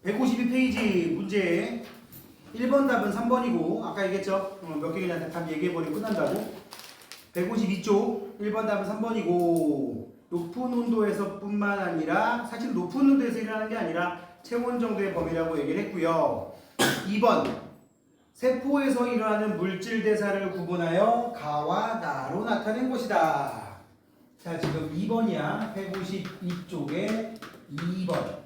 152페이지 문제 1번 답은 3번이고 아까 얘기했죠? 몇 개 그냥 답 얘기해버리고 끝난다고. 152쪽 1번 답은 3번이고 높은 온도에서 뿐만 아니라 사실 높은 온도에서 일어나는 게 아니라 체온 정도의 범위라고 얘기를 했고요. 2번 세포에서 일어나는 물질 대사를 구분하여 가와 나로 나타낸 것이다. 자, 지금 2번이야. 152쪽에 2번.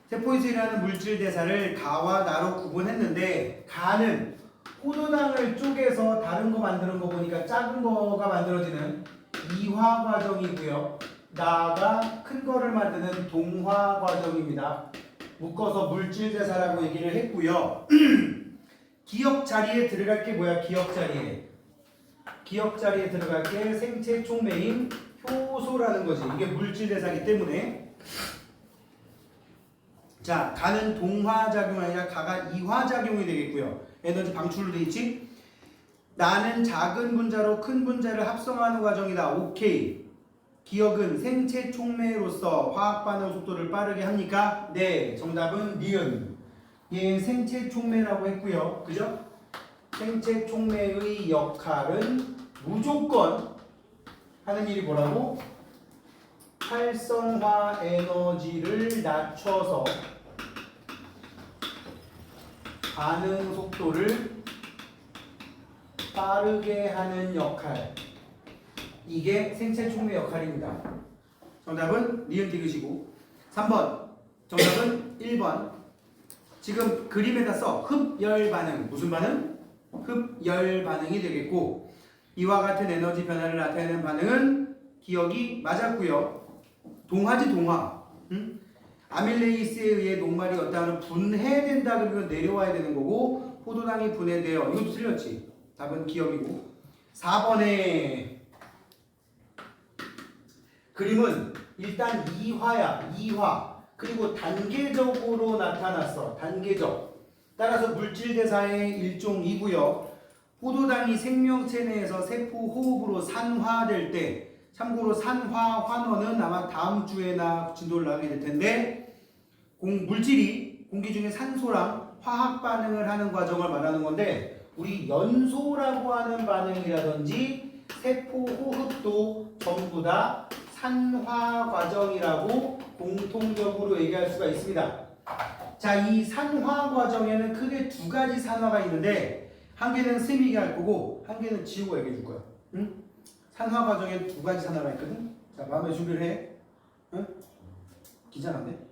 세포에서 일어나는 물질 대사를 가와 나로 구분했는데 가는 포도당을 쪼개서 다른 거 만드는 거 보니까 작은 거가 만들어지는 이화 과정이고요. 나가 큰 거를 만드는 동화 과정입니다. 묶어서 물질 대사라고 얘기를 했고요. 기억 자리에 들어갈 게 뭐야? 기억 자리에 들어갈 게 생체 촉매인 효소라는 거지. 이게 물질 대사이기 때문에 자, 가는 동화작용이 아니라 가가 이화작용이 되겠고요. 에너지 방출로 돼 있지? 나는 작은 분자로 큰 분자를 합성하는 과정이다. 오케이. 기억은 생체 촉매로서 화학 반응 속도를 빠르게 합니까? 네. 정답은 니은. 얘 생체 촉매라고 했고요. 그죠? 생체 촉매의 역할은 무조건 하는 일이 뭐라고? 활성화 에너지를 낮춰서 반응 속도를 빠르게 하는 역할. 이게 생체 촉매 역할입니다. 정답은 니은 디귿이고 3번 정답은 1번. 지금 그림에다 써. 흡열 반응. 무슨 반응? 흡열 반응이 되겠고 이와 같은 에너지 변화를 나타내는 반응은 기억이 맞았고요. 동화지 동화. 응? 아밀레이스에 의해 녹말이 어떠한 분해된다 그러면 내려와야 되는 거고 포도당이 분해돼요. 이것도 틀렸지. 답은 기억이고 4번에 그림은 일단 이화야. 이화. 그리고 단계적으로 나타났어. 단계적. 따라서 물질 대사의 일종이고요. 포도당이 생명체 내에서 세포 호흡으로 산화될 때 참고로 산화 환원은 아마 다음 주에나 진도를 나가게 될 텐데 물질이 공기 중에 산소랑 화학 반응을 하는 과정을 말하는 건데 우리 연소라고 하는 반응이라든지 세포 호흡도 전부 다 산화 과정이라고 공통적으로 얘기할 수가 있습니다. 자, 이 산화 과정에는 크게 두 가지 산화가 있는데 한 개는 쌤이 얘기할 거고 한 개는 지우가 얘기해 줄 거야. 응? 산화 과정에 두 가지 산화가 있거든. 자, 마음의 준비를 해. 응? 긴장한데?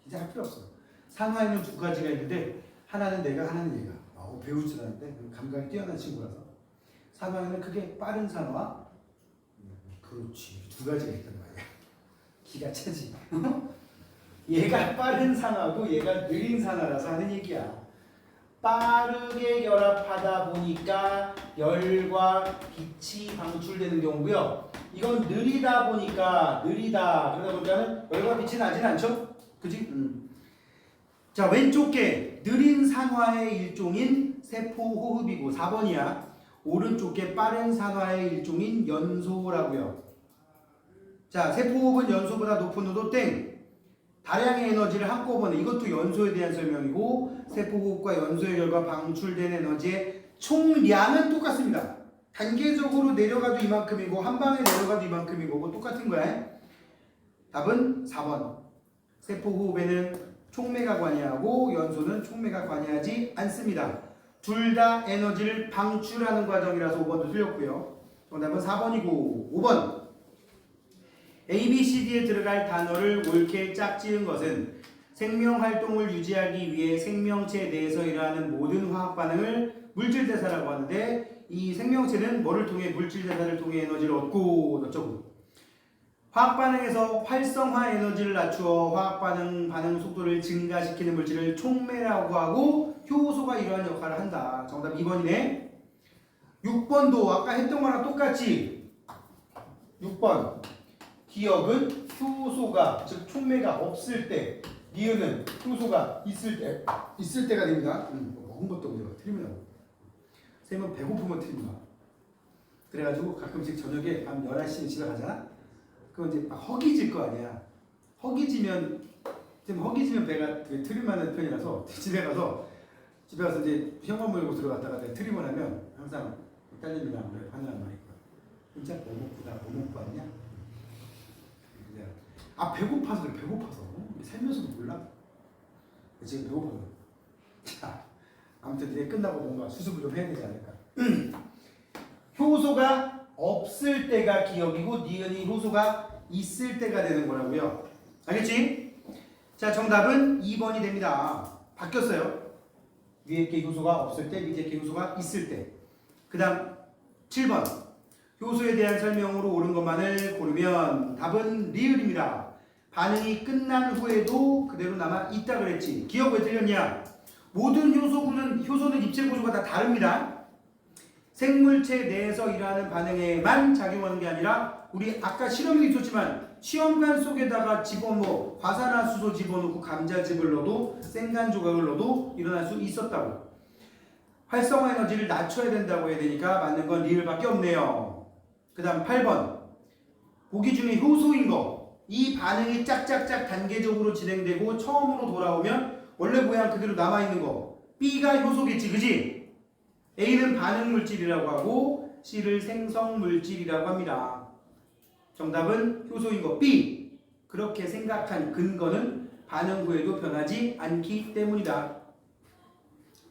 긴장할 필요 없어. 산화에는 두 가지가 있는데 하나는 내가, 하나는 얘가. 배울 줄 아는데 감각이 뛰어난 친구라서. 산화에는 크게 빠른 산화. 그렇지. 두 가지가 있단 말이야. 기가 차지. 얘가 빠른 산화고 얘가 느린 산화라서 하는 얘기야. 빠르게 결합하다 보니까 열과 빛이 방출되는 경우고요. 이건 느리다 보니까 그러다 보니까는 열과 빛이 나진 않죠? 그지? 자, 왼쪽 게 느린 산화의 일종인 세포 호흡이고 4번이야. 오른쪽 게 빠른 산화의 일종인 연소라고요. 자, 세포 호흡은 연소보다 높은 온도 땡. 다량의 에너지를 한꺼번에 이것도 연소에 대한 설명이고 세포호흡과 연소의 결과 방출된 에너지의 총량은 똑같습니다. 단계적으로 내려가도 이만큼이고 한 방에 내려가도 이만큼이고 똑같은 거야. 답은 4번. 세포호흡에는 촉매가 관여하고 연소는 촉매가 관여하지 않습니다. 둘 다 에너지를 방출하는 과정이라서 5번도 틀렸고요. 정답은 4번이고 5번. A, B, C, D에 들어갈 단어를 옳게 짝지은 것은 생명활동을 유지하기 위해 생명체 내에서 일어나는 모든 화학 반응을 물질대사라고 하는데 이 생명체는 뭐를 통해 물질대사를 통해 에너지를 얻고 어쩌고 화학 반응에서 활성화 에너지를 낮추어 화학 반응 속도를 증가시키는 물질을 촉매라고 하고 효소가 이러한 역할을 한다. 정답 2번이네. 6번도 아까 했던 거랑 똑같지. 6번. 기억은 효소가 즉 촉매가 없을 때, 니은은 효소가 있을 때가 됩니다. 먹은 것도 우리가 틀리면 쌤은 배고프면 틀립니다. 그래가지고 가끔씩 저녁에 밤 11시에 집에 가잖아. 그럼 이제 막 허기질 거 아니야. 허기지면 배가 되게 트림하는 편이라서 집에 가서 이제 현관 물고 들어갔다가 내가 트림을 하면 항상 딸님이랑 하는 말이 있거든. 진짜 뭐 먹고 왔냐? 배고파서 그래. 배고파서 살면서도 몰라. 지금 배고파서. 자, 아무튼 이제 끝나고 뭔가 수습을 좀 해야 되지 않을까. 효소가 없을 때가 기억이고 니은이 효소가 있을 때가 되는 거라고요. 알겠지? 자, 정답은 2번이 됩니다. 바뀌었어요. 위에 게 효소가 없을 때, 밑에 게 효소가 있을 때. 그 다음 7번. 효소에 대한 설명으로 옳은 것만을 고르면 답은 리을입니다. 반응이 끝난 후에도 그대로 남아 있다 그랬지. 기억 왜 틀렸냐? 모든 효소는 입체 구조가 다 다릅니다. 생물체 내에서 일어나는 반응에만 작용하는 게 아니라 우리 아까 실험이 있었지만 시험관 속에다가 과산화수소 집어넣고 감자즙을 넣어도 생간 조각을 넣어도 일어날 수 있었다고. 활성화 에너지를 낮춰야 된다고 해야 되니까 맞는 건 리을밖에 없네요. 그 다음 8번. 보기 중에 효소인 거. 이 반응이 짝짝짝 단계적으로 진행되고 처음으로 돌아오면 원래 모양 그대로 남아있는 거. B가 효소겠지, 그지? A는 반응 물질이라고 하고 C를 생성 물질이라고 합니다. 정답은 효소인 거 B. 그렇게 생각한 근거는 반응 후에도 변하지 않기 때문이다.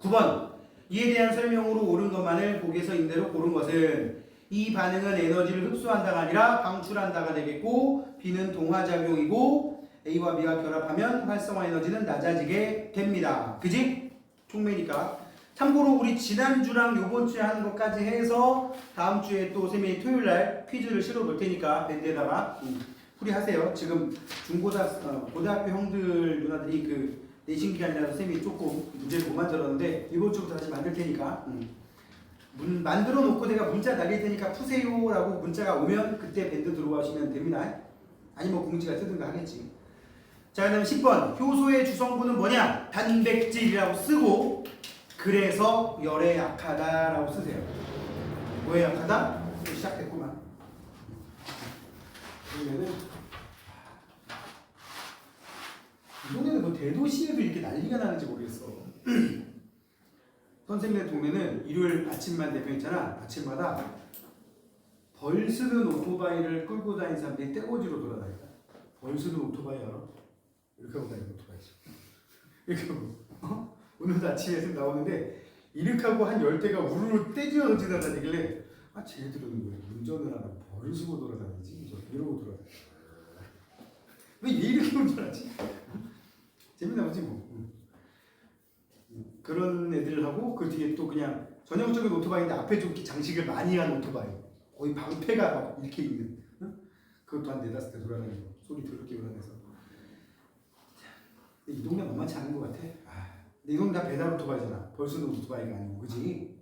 9번. 이에 대한 설명으로 옳은 것만을 보기에서 인대로 고른 것은 이 반응은 에너지를 흡수한다가 아니라 방출한다가 되겠고 B는 동화작용이고 A와 B가 결합하면 활성화 에너지는 낮아지게 됩니다. 그지? 총매니까. 참고로 우리 지난주랑 요번주에 하는 것까지 해서 다음주에 또 쌤이 토요일날 퀴즈를 실어 놓을 테니까 밴드에다가 풀이하세요. 지금 고등학교 형들 누나들이 그 내신 기간이라서 쌤이 조금 문제를 못 만들었는데 이번 주부터 다시 만들 테니까 만들어 놓고 내가 문자 날릴 테니까 푸세요 라고 문자가 오면 그때 밴드 들어가시면 됩니다. 아니면 공지가 뜨든가 하겠지. 자, 그 다음 10번. 효소의 주성분은 뭐냐? 단백질이라고 쓰고 그래서 열에 약하다라고 쓰세요. 뭐에 약하다? 시작됐구만. 그러면은 이 동네는 뭐 대도시에도 이렇게 난리가 나는지 모르겠어. 선생님네 동네는 일요일 아침만 되면 있잖아. 아침마다 벌 쓰는 오토바이를 끌고 다니는 사람들이 떼거지로 돌아다닌다. 벌 쓰는 오토바이 알아? 이렇게 하고 다니는 오토바이지. 이렇게 하고 오늘도 아침에 나오는데 이렇게 하고 한 10대가 우르르 떼지어 지나다니길래 쟤네들은 왜 운전을 안 하고 벌을 쓰고 돌아다니지? 이러고 돌아다니. 왜 이렇게 운전하지? 재밌나 보지 뭐. 그런 애들하고 그 뒤에 또 그냥 전형적인 오토바이인데 앞에 좀 장식을 많이 한 오토바이. 거의 방패가 막 이렇게 있는. 그것도 한 4-5대 돌아다니고 소리 더럽게 울어내서. 이 동네 만만치 않은 것 같아. 근데 이 동네 다 배달 오토바이잖아. 벌쓰는 오토바이가 아니고, 그지?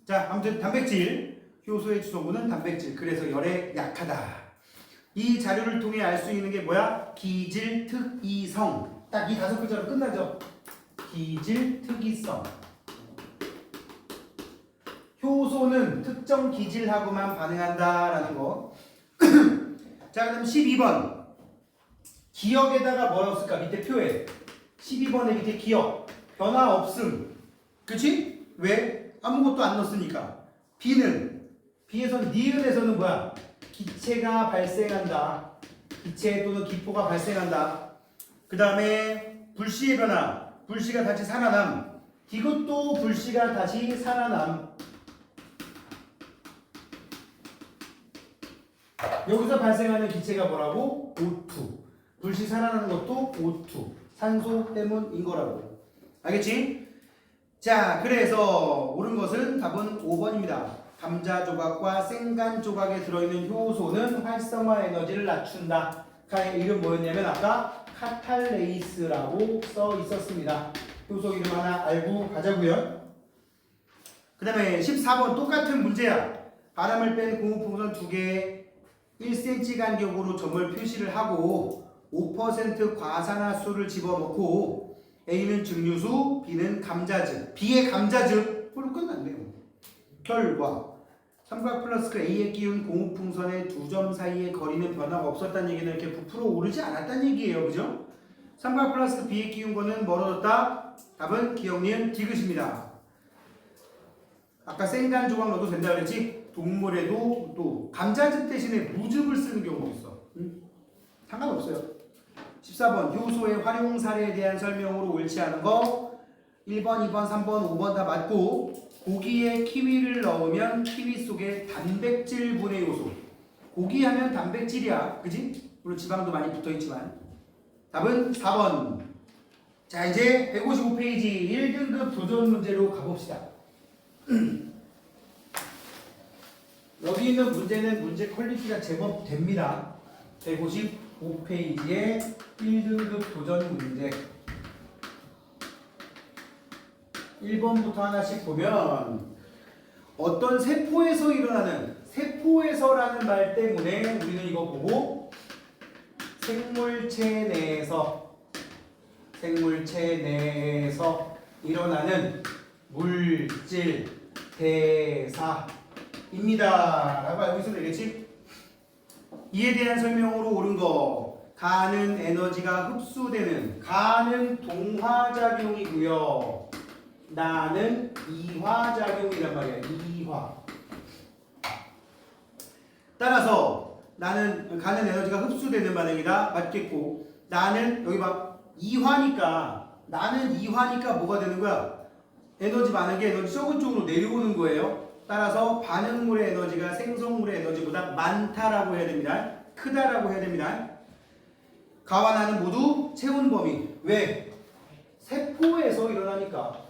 자, 아무튼 단백질. 효소의 주성분은 단백질. 그래서 열에 약하다. 이 자료를 통해 알 수 있는 게 뭐야? 기질, 특이성. 딱 이 5글자로 끝나죠? 기질, 특이성. 효소는 특정 기질하고만 반응한다라는 거. 자, 그럼 12번. 기억에다가 뭐라고 쓸까? 밑에 표에. 12번에 밑에 기억. 변화 없음. 그치? 왜? 아무것도 안 넣었으니까. B는? B에서는 니은에서는 뭐야? 기체가 발생한다. 기체 또는 기포가 발생한다. 그 다음에 불씨의 변화. 불씨가 다시 살아남. 이것도 불씨가 다시 살아남. 여기서 발생하는 기체가 뭐라고? O2. 불씨 살아나는 것도 O2. 산소 때문인 거라고. 알겠지? 자, 그래서 옳은 것은 답은 5번입니다. 감자 조각과 생간 조각에 들어있는 효소는 활성화 에너지를 낮춘다. 그 이름 뭐였냐면 아까 카탈레이스라고 써 있었습니다. 효소 이름 하나 알고 가자고요. 그 다음에 14번 똑같은 문제야. 바람을 뺀 고무풍선 2개 1cm 간격으로 점을 표시를 하고 5% 과산화수를 집어넣고 A는 증류수, B는 감자즙. B의 감자즙. 그걸로 끝났네요. 결과 삼각 플러스 A에 끼운 공후풍선의 두 점 사이의 거리는 변화가 없었다는 얘기는 이렇게 부풀어 오르지 않았다는 얘기예요. 그죠? 삼각 플러스 B에 끼운 거는 멀어졌다. 답은 기억, 니은, 디귿입니다. 아까 생간 조각 넣어도 된다 그랬지? 동물에도 또 감자즙 대신에 무즙을 쓰는 경우도 있어. 상관없어요. 14번 효소의 활용 사례에 대한 설명으로 옳지 않은 거 1번, 2번, 3번, 5번 다 맞고 고기에 키위를 넣으면 키위 속에 단백질 분해 요소. 고기 하면 단백질이야. 그지? 물론 지방도 많이 붙어있지만 답은 4번. 자 이제 155페이지 1등급 도전 문제로 가봅시다. 여기 있는 문제는 문제 퀄리티가 제법 됩니다. 155페이지에 1등급 도전 문제 1번부터 하나씩 보면 어떤 세포에서 일어나는 세포에서라는 말 때문에 우리는 이거 보고 생물체 내에서 일어나는 물질 대사입니다 라고 알고 있으면 되겠지? 이에 대한 설명으로 옳은 거 가는 에너지가 흡수되는 가는 동화작용이고요. 나는 이화작용이란 말이야. 이화. 따라서 나는 가는 에너지가 흡수되는 반응이다. 맞겠고 나는 여기 봐. 나는 이화니까 뭐가 되는 거야? 에너지 많은 게 에너지 적은 쪽으로 내려오는 거예요. 따라서 반응물의 에너지가 생성물의 에너지보다 많다라고 해야 됩니다. 크다라고 해야 됩니다. 가와 나는 모두 체온 범위. 왜? 세포에서 일어나니까.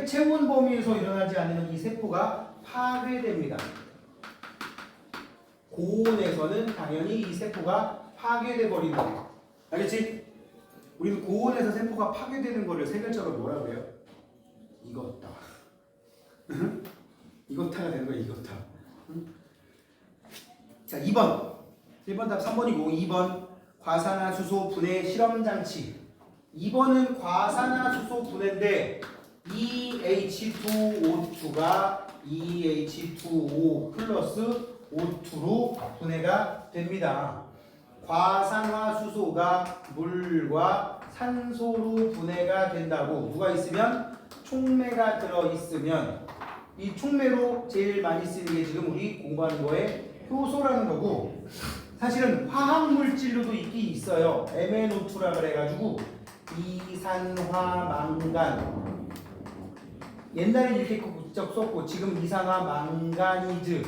체온 범위에서 일어나지 않으면 이 세포가 파괴됩니다. 고온에서는 당연히 이 세포가 파괴돼 버린다. 알겠지? 우리는 고온에서 세포가 파괴되는 거를 세 글자로 뭐라 그래요? 익었다. 이거타가 되는 거야, 이거타. 자, 2번. 1번 답 3번이고 2번 과산화수소 분해 실험장치. 2번은 과산화수소 분해인데 EH2O2가 EH2O 플러스 O2로 분해가 됩니다. 과산화수소가 물과 산소로 분해가 된다고 누가 있으면 촉매가 들어있으면 이 촉매로 제일 많이 쓰는 게 지금 우리 공부하는 거에 효소라는 거고 사실은 화학물질로도 있긴 있어요. MnO2라 그래가지고 이산화망간 옛날에 이렇게 썼고 지금 이산화망가니즈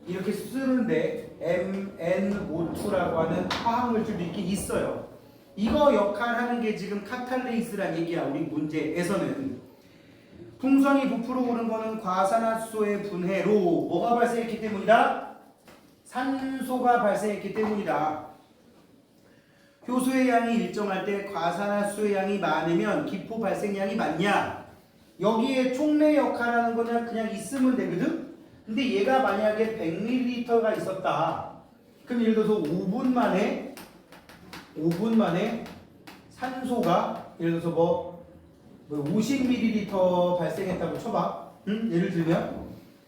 이렇게 쓰는데 MnO2라고 하는 화학물질도 있긴 있어요. 이거 역할하는 게 지금 카탈레이스란 얘기야. 우리 문제에서는 풍선이 부풀어 오른 거는 과산화수소의 분해로 뭐가 발생했기 때문이다? 산소가 발생했기 때문이다. 효소의 양이 일정할 때 과산화수소의 양이 많으면 기포 발생량이 많냐? 여기에 촉매 역할하는 거는 그냥 있으면 되거든? 근데 얘가 만약에 100ml가 있었다. 그럼 예를 들어서 5분 만에 산소가 예를 들어서 뭐 50ml 발생했다고 쳐봐. 응? 예를 들면.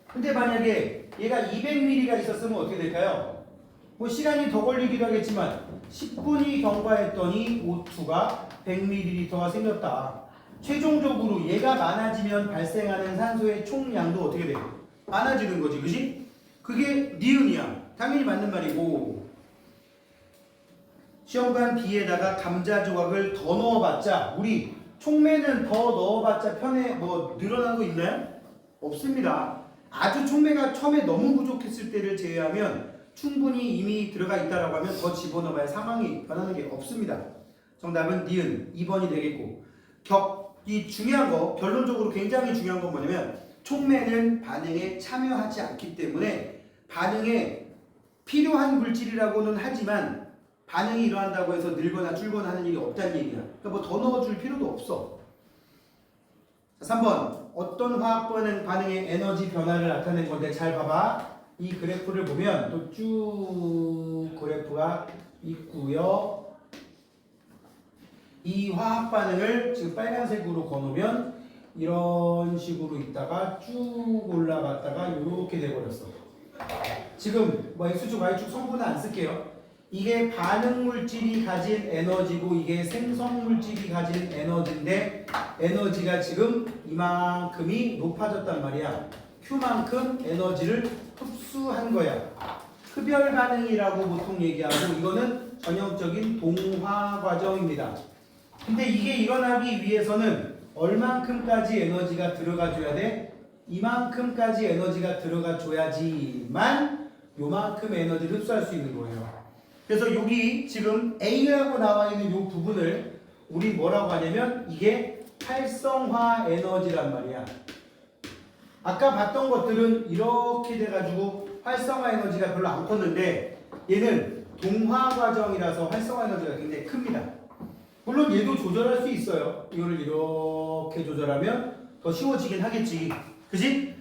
근데 만약에 얘가 200ml가 있었으면 어떻게 될까요? 뭐 시간이 더 걸리기도 하겠지만 10분이 경과했더니 O2가 100ml가 생겼다. 최종적으로 얘가 많아지면 발생하는 산소의 총량도 어떻게 돼? 많아지는 거지. 그지? 그게 니은이야. 당연히 맞는 말이고 시험관 B에다가 감자 조각을 더 넣어봤자 우리 촉매는 더 넣어봤자 편에 뭐 늘어난 거 있나요? 없습니다. 아주 촉매가 처음에 너무 부족했을 때를 제외하면 충분히 이미 들어가 있다라고 하면 더 집어넣어봐야 상황이 변하는 게 없습니다. 정답은 니은 2번이 되겠고 이 중요한 거 결론적으로 굉장히 중요한 건 뭐냐면 촉매는 반응에 참여하지 않기 때문에 반응에 필요한 물질이라고는 하지만 반응이 일어난다고 해서 늘거나 줄거나 하는 일이 없다는 얘기야. 그러니까 뭐 더 넣어줄 필요도 없어. 자, 3번 어떤 화학 반응의 에너지 변화를 나타낸 건데 잘 봐봐. 이 그래프를 보면 또 쭉 그래프가 있고요. 이 화학 반응을 지금 빨간색으로 거놓으면 이런 식으로 있다가 쭉 올라갔다가 이렇게 돼버렸어. 지금 뭐 X축, Y축 성분은 안 쓸게요. 이게 반응 물질이 가진 에너지고 이게 생성 물질이 가진 에너지인데 에너지가 지금 이만큼이 높아졌단 말이야. Q만큼 에너지를 흡수한 거야. 흡열 반응이라고 보통 얘기하고 이거는 전형적인 동화 과정입니다. 근데 이게 일어나기 위해서는 얼만큼까지 에너지가 들어가 줘야 돼? 이만큼까지 에너지가 들어가 줘야지만 요만큼 에너지를 흡수할 수 있는 거예요. 그래서 여기 지금 A라고 나와 있는 요 부분을 우리 뭐라고 하냐면 이게 활성화 에너지란 말이야. 아까 봤던 것들은 이렇게 돼가지고 활성화 에너지가 별로 안 컸는데 얘는 동화 과정이라서 활성화 에너지가 굉장히 큽니다. 물론 얘도 조절할 수 있어요. 이거를 이렇게 조절하면 더 쉬워지긴 하겠지. 그지?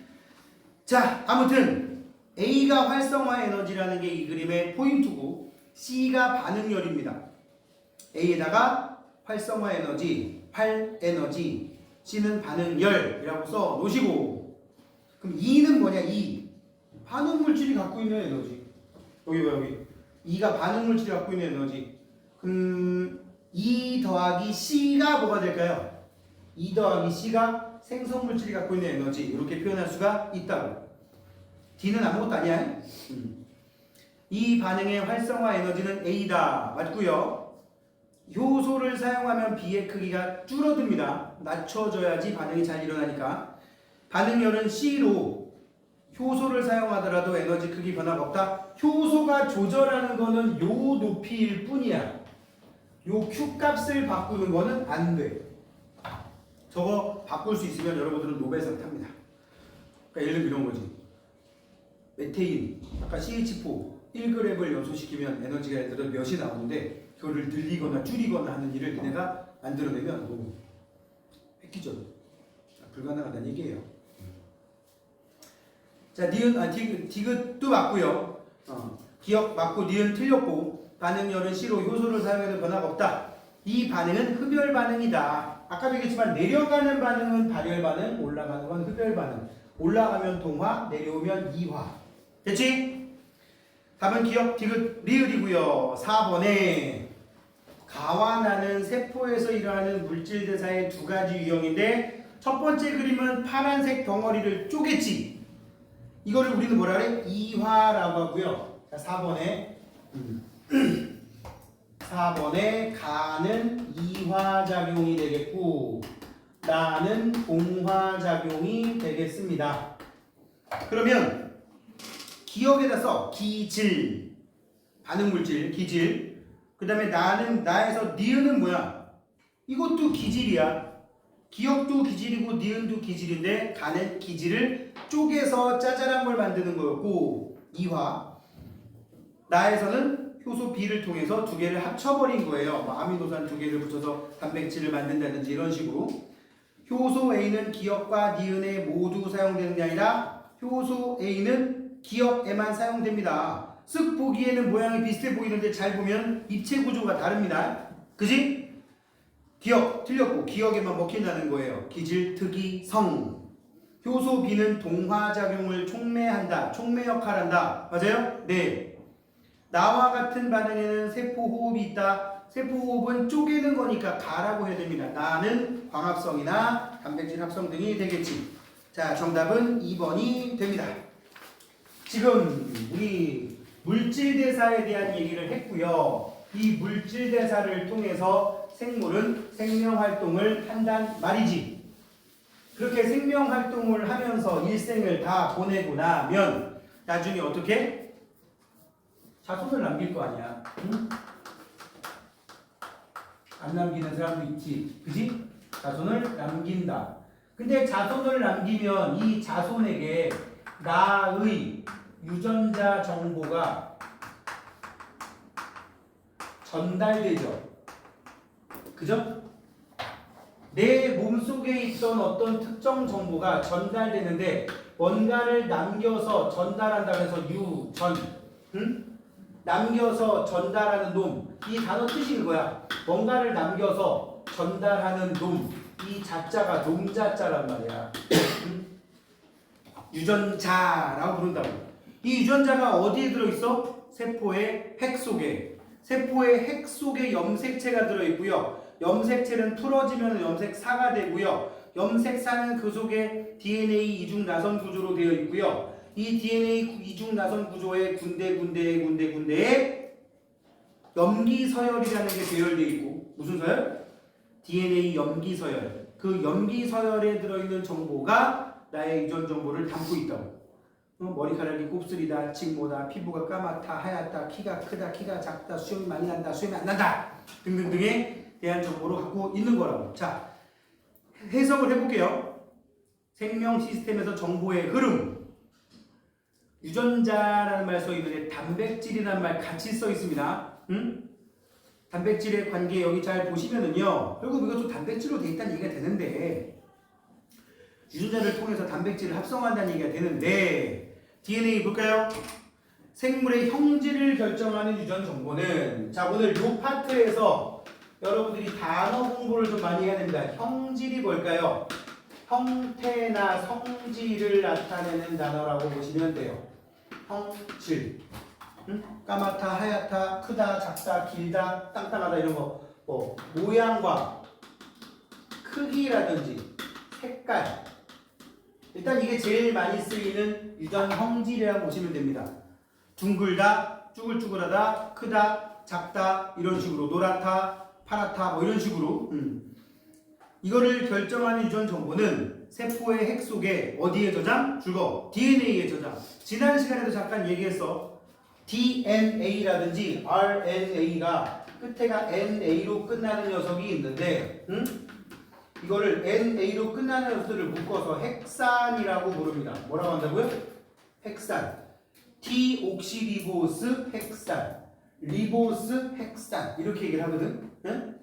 자, 아무튼 A가 활성화 에너지라는 게 이 그림의 포인트고 C가 반응열입니다. A에다가 활성화 에너지, 활 에너지, C는 반응열이라고 써 놓으시고 그럼 E는 뭐냐? E. 반응 물질이 갖고 있는 에너지. 여기 봐 여기. E가 반응 물질이 갖고 있는 에너지. E 더하기 C가 뭐가 될까요? E 더하기 C가 생성 물질이 갖고 있는 에너지. 이렇게 표현할 수가 있다고. D는 아무것도 아니야. 이 반응의 활성화 에너지는 A다. 맞고요. 효소를 사용하면 B의 크기가 줄어듭니다. 낮춰줘야지 반응이 잘 일어나니까. 반응열은 C로 효소를 사용하더라도 에너지 크기 변화가 없다. 효소가 조절하는 거는 요 높이일 뿐이야. 요 Q 값을 바꾸는 거는 안 돼. 저거 바꿀 수 있으면 여러분들은 노벨상 탑니다. 그러니까 예를 들면 이런 거지. 메테인, 아까 CH4 1g을 연소시키면 에너지가 예를 들어 몇이 나오는데 그거를 늘리거나 줄이거나 하는 일을 니네가 만들어내면 너무 획기적이야. 불가능하다는 얘기예요. 자, 니은, 디귿도 맞고요. 기억 맞고 니은 틀렸고 반응열은 C로 효소를 사용해도 변화가 없다. 이 반응은 흡열 반응이다. 아까도 얘기했지만 내려가는 반응은 발열 반응, 올라가는 건 흡열 반응. 올라가면 동화, 내려오면 이화. 됐지? 답은 기억, 디귿, 리을이고요. 4번에 가와 나는 세포에서 일어나는 물질 대사의 두 가지 유형인데 첫 번째 그림은 파란색 덩어리를 쪼갰지. 이거를 우리는 뭐라 그래? 이화라고 하고요. 자, 4번에 가는 이화작용이 되겠고 나는 동화작용이 되겠습니다. 그러면 기억에다 써. 기질, 반응물질, 기질. 그 다음에 나는, 나에서 니은은 뭐야? 이것도 기질이야. 기억도 기질이고 니은도 기질인데 가는 기질을 쪼개서 짜잘한 걸 만드는 거였고 이화. 나에서는 효소 B를 통해서 두 개를 합쳐버린 거예요. 뭐 아미노산 두 개를 붙여서 단백질을 만든다든지 이런 식으로. 효소 A는 기억과 니은에 모두 사용되는 게 아니라 효소 A는 기억에만 사용됩니다. 쓱 보기에는 모양이 비슷해 보이는데 잘 보면 입체 구조가 다릅니다. 그지? 기억 틀렸고 기억에만 먹힌다는 거예요. 기질, 특이, 성. 효소 B는 동화작용을 촉매한다. 촉매 역할한다. 맞아요? 네. 나와 같은 반응에는 세포호흡이 있다. 세포호흡은 쪼개는 거니까 가라고 해야 됩니다. 나는 광합성이나 단백질 합성 등이 되겠지. 자, 정답은 2번이 됩니다. 지금 우리 물질대사에 대한 얘기를 했고요. 이 물질대사를 통해서 생물은 생명활동을 한단 말이지. 그렇게 생명활동을 하면서 일생을 다 보내고 나면 나중에 어떻게? 자손을 남길 거 아니야. 응? 안 남기는 사람도 있지. 그지? 자손을 남긴다. 근데 자손을 남기면 이 자손에게 나의 유전자 정보가 전달되죠. 그죠? 내 몸속에 있던 어떤 특정 정보가 전달되는데 뭔가를 남겨서 전달한다고 해서 유전, 응? 남겨서 전달하는 놈. 이 단어 뜻이 이거야. 뭔가를 남겨서 전달하는 놈. 이 자자가 농자자란 말이야. 유전자라고 부른다고. 이 유전자가 어디에 들어있어? 세포의 핵 속에. 세포의 핵 속에 염색체가 들어있고요. 염색체는 풀어지면 염색사가 되고요. 염색사는 그 속에 DNA 이중 나선 구조로 되어 있고요. 이 DNA 이중 나선 구조에 군데에 염기서열이라는 게 배열되어 있고, 무슨 서열? DNA 염기서열. 그 염기서열에 들어있는 정보가 나의 유전 정보를 담고 있다고. 머리카락이 곱슬이다, 직모다, 피부가 까맣다, 하얗다, 키가 크다, 키가 작다, 수염이 많이 난다, 수염이 안 난다 등등등에 대한 정보를 갖고 있는 거라고. 자, 해석을 해볼게요. 생명 시스템에서 정보의 흐름. 유전자라는 말 써 있는데 단백질이라는 말 같이 써 있습니다. 단백질의 관계 여기 잘 보시면은요, 결국 이것도 단백질로 돼 있다는 얘기가 되는데, 유전자를 통해서 단백질을 합성한다는 얘기가 되는데, DNA 볼까요? 생물의 형질을 결정하는 유전 정보는, 자, 오늘 이 파트에서 여러분들이 단어 공부를 좀 많이 해야 됩니다. 형질이 뭘까요? 형태나 성질을 나타내는 단어라고 보시면 돼요. 형질. 까맣다, 하얗다, 크다, 작다, 길다, 땅땅하다 이런 거, 뭐 모양과 크기라든지 색깔. 일단 이게 제일 많이 쓰이는 유전 형질이라고 보시면 됩니다. 둥글다, 쭈글쭈글하다, 크다, 작다 이런 식으로, 노랗다, 파랗다 뭐 이런 식으로. 이거를 결정하는 유전 정보는 세포의 핵 속에 어디에 저장? 줄거 DNA에 저장. 지난 시간에도 잠깐 얘기했어. DNA라든지 RNA가 끝에가 NA로 끝나는 녀석이 있는데, 이거를 NA로 끝나는 녀석들을 묶어서 핵산이라고 부릅니다. 뭐라고 한다고요? 핵산. 디옥시리보스 핵산, 리보스 핵산 이렇게 얘기를 하거든. 응?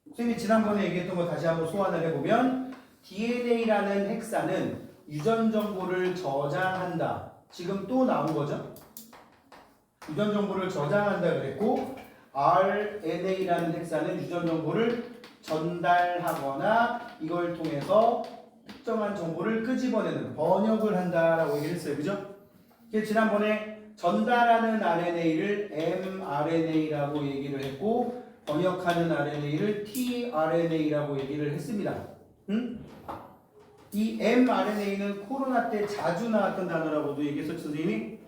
선생님이 지난번에 얘기했던 거 다시 한번 소환을 해보면, DNA라는 핵산은 유전 정보를 저장한다. 지금 또 나온 거죠? 유전 정보를 저장한다 그랬고, RNA라는 핵산은 유전 정보를 전달하거나 이걸 통해서 특정한 정보를 끄집어내는, 번역을 한다라고 얘기를 했어요. 그죠? 지난번에 전달하는 RNA를 mRNA라고 얘기를 했고, 번역하는 RNA를 tRNA라고 얘기를 했습니다. 이 mRNA는 코로나 때 자주 나왔던 단어라고도 얘기했었죠, 선생님이?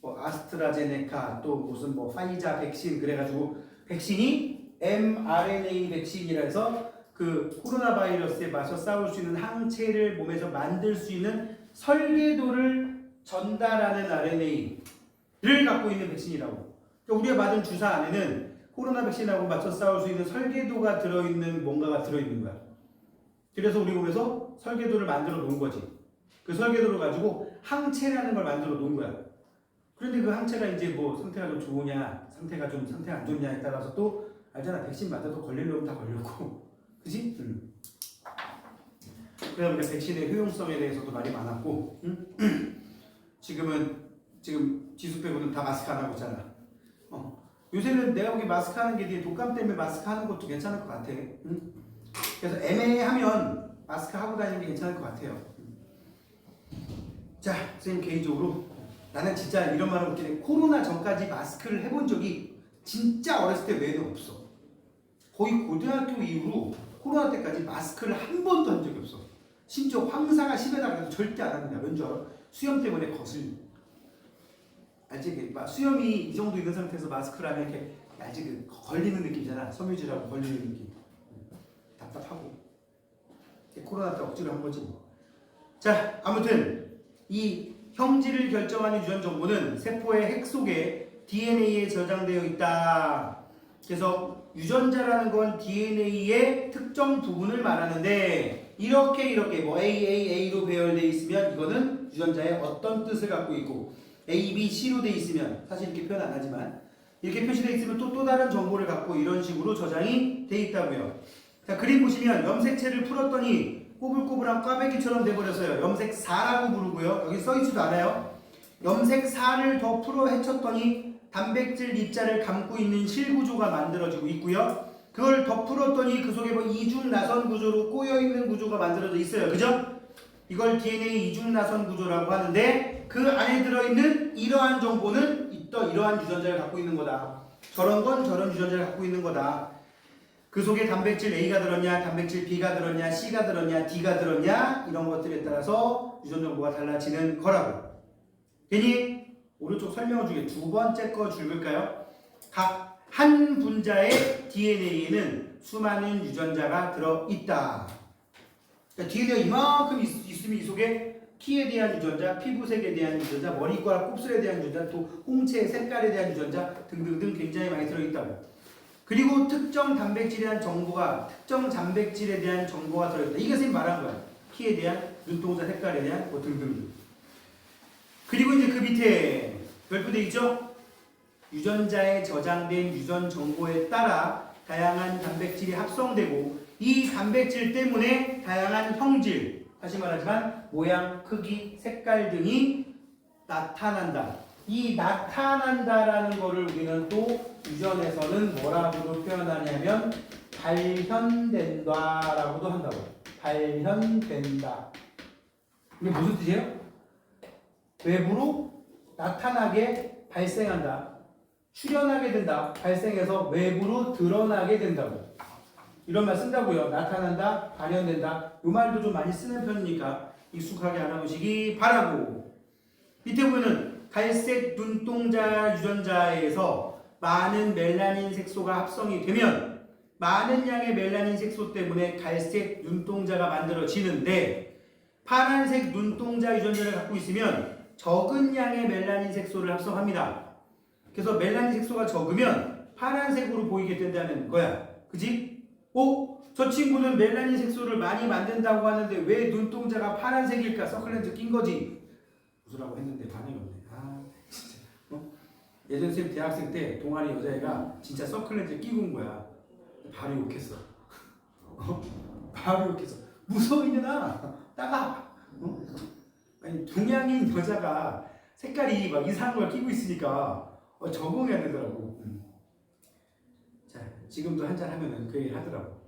뭐 아스트라제네카, 또 무슨 뭐 파이자 백신, 그래가지고 백신이 mRNA 백신이라 해서 그 코로나 바이러스에 맞서 싸울 수 있는 항체를 몸에서 만들 수 있는 설계도를 전달하는 RNA를 갖고 있는 백신이라고. 그러니까 우리가 맞은 주사 안에는 코로나 백신하고 맞서 싸울 수 있는 설계도가 들어있는 뭔가가 들어있는 거야. 그래서 우리 몸에서 설계도를 만들어 놓은 거지. 그 설계도를 가지고 항체라는 걸 만들어 놓은 거야. 그런데 그 항체가 이제 뭐 상태가 좀 좋으냐, 상태가 안 좋냐에 따라서 또 알잖아. 백신 맞아도 걸리려면 다 걸렸고, 그지? 그러다 보니까 백신의 효용성에 대해서도 말이 많았고, 지금 지수 빼고는 다 마스크 안 하고 있잖아. 요새는 내가 보기 마스크 하는 게 뒤에 독감 때문에 마스크 하는 것도 괜찮을 것 같아. 그래서 애매하면 마스크 하고 다니는 게 괜찮을 것 같아요. 자, 선생님 개인적으로 나는 진짜 이런 말을 웃긴 해. 코로나 전까지 마스크를 해본 적이 진짜 어렸을 때 외에는 없어. 거의 고등학교 이후로 코로나 때까지 마스크를 한 번도 한 적이 없어. 심지어 황사가 심하다고 해도 절대 안 합니다. 왠 줄 알아? 수염 때문에 거슬려. 알지? 수염이 이 정도 있는 상태에서 마스크를 하면 이렇게 알지? 그 걸리는 느낌이잖아. 섬유질하고 걸리는 느낌. 답답하고. 코로나 때 억지로 한 거지 뭐. 자, 아무튼 이 형질을 결정하는 유전 정보는 세포의 핵 속에 DNA에 저장되어 있다. 그래서 유전자라는 건 DNA의 특정 부분을 말하는데, 이렇게 뭐 AAA로 배열되어 있으면 이거는 유전자의 어떤 뜻을 갖고 있고, A, B, C로 되어 있으면, 사실 이렇게 표현 안 하지만 이렇게 표시되어 있으면 또 다른 정보를 갖고 이런 식으로 저장이 되어 있다고요. 자, 그림 보시면 염색체를 풀었더니 꼬불꼬불한 꽈배기처럼 돼버렸어요. 염색사라고 부르고요. 여기 써있지도 않아요. 염색사를 더 풀어 헤쳤더니 단백질 입자를 감고 있는 실구조가 만들어지고 있고요. 그걸 더 풀었더니 그 속에 뭐 이중 나선 구조로 꼬여 있는 구조가 만들어져 있어요. 그죠? 이걸 DNA 이중 나선 구조라고 하는데 그 안에 들어있는 이러한 정보는 이러한 유전자를 갖고 있는 거다. 저런 건 저런 유전자를 갖고 있는 거다. 그 속에 단백질 A가 들었냐, 단백질 B가 들었냐, C가 들었냐, D가 들었냐 이런 것들에 따라서 유전 정보가 달라지는 거라고. 괜히 오른쪽 설명 중에 두 번째 거 줄을까요? 각 한 분자의 DNA에는 수많은 유전자가 들어있다. 그러니까 DNA가 이만큼 있으면 이 속에 키에 대한 유전자, 피부색에 대한 유전자, 머리과 곱슬에 대한 유전자, 또 홍채의 색깔에 대한 유전자 등등등 굉장히 많이 들어있다고. 그리고 특정 단백질에 대한 정보가 들어있다. 이게 선생님 말한 거야. 키에 대한, 눈동자 색깔에 대한 뭐 등등등. 그리고 이제 그 밑에 별표돼 있죠? 유전자에 저장된 유전 정보에 따라 다양한 단백질이 합성되고 이 단백질 때문에 다양한 형질, 다시 말하지만 모양, 크기, 색깔 등이 나타난다. 이 나타난다라는 거를 우리는 또 유전에서는 뭐라고도 표현하냐면 발현된다라고도 한다고. 발현된다. 이게 무슨 뜻이에요? 외부로 나타나게 발생한다. 출현하게 된다. 발생해서 외부로 드러나게 된다고. 이런 말 쓴다고요. 나타난다, 발현된다. 이 말도 좀 많이 쓰는 편이니까 익숙하게 알아보시기 바라고. 밑에 보면은 갈색 눈동자 유전자에서 많은 멜라닌 색소가 합성이 되면 많은 양의 멜라닌 색소 때문에 갈색 눈동자가 만들어지는데 파란색 눈동자 유전자를 갖고 있으면 적은 양의 멜라닌 색소를 합성합니다. 그래서 멜라닌 색소가 적으면 파란색으로 보이게 된다는 거야. 그지? 저 친구는 멜라닌 색소를 많이 만든다고 하는데 왜 눈동자가 파란색일까? 서클렌즈 낀 거지. 웃으라고 했는데 반응이 없네. 진짜. 예전 쌤 대학생 때 동아리 여자애가 진짜 서클렌즈 끼고 온 거야. 바로 욕했어. 바로 욕했어. 무서워 이년아. 따가. 아니 동양인 여자가 색깔이 막 이상한 걸 끼고 있으니까 적응해야 되더라고. 자, 지금도 한잔 하면은 그 얘기를 하더라고.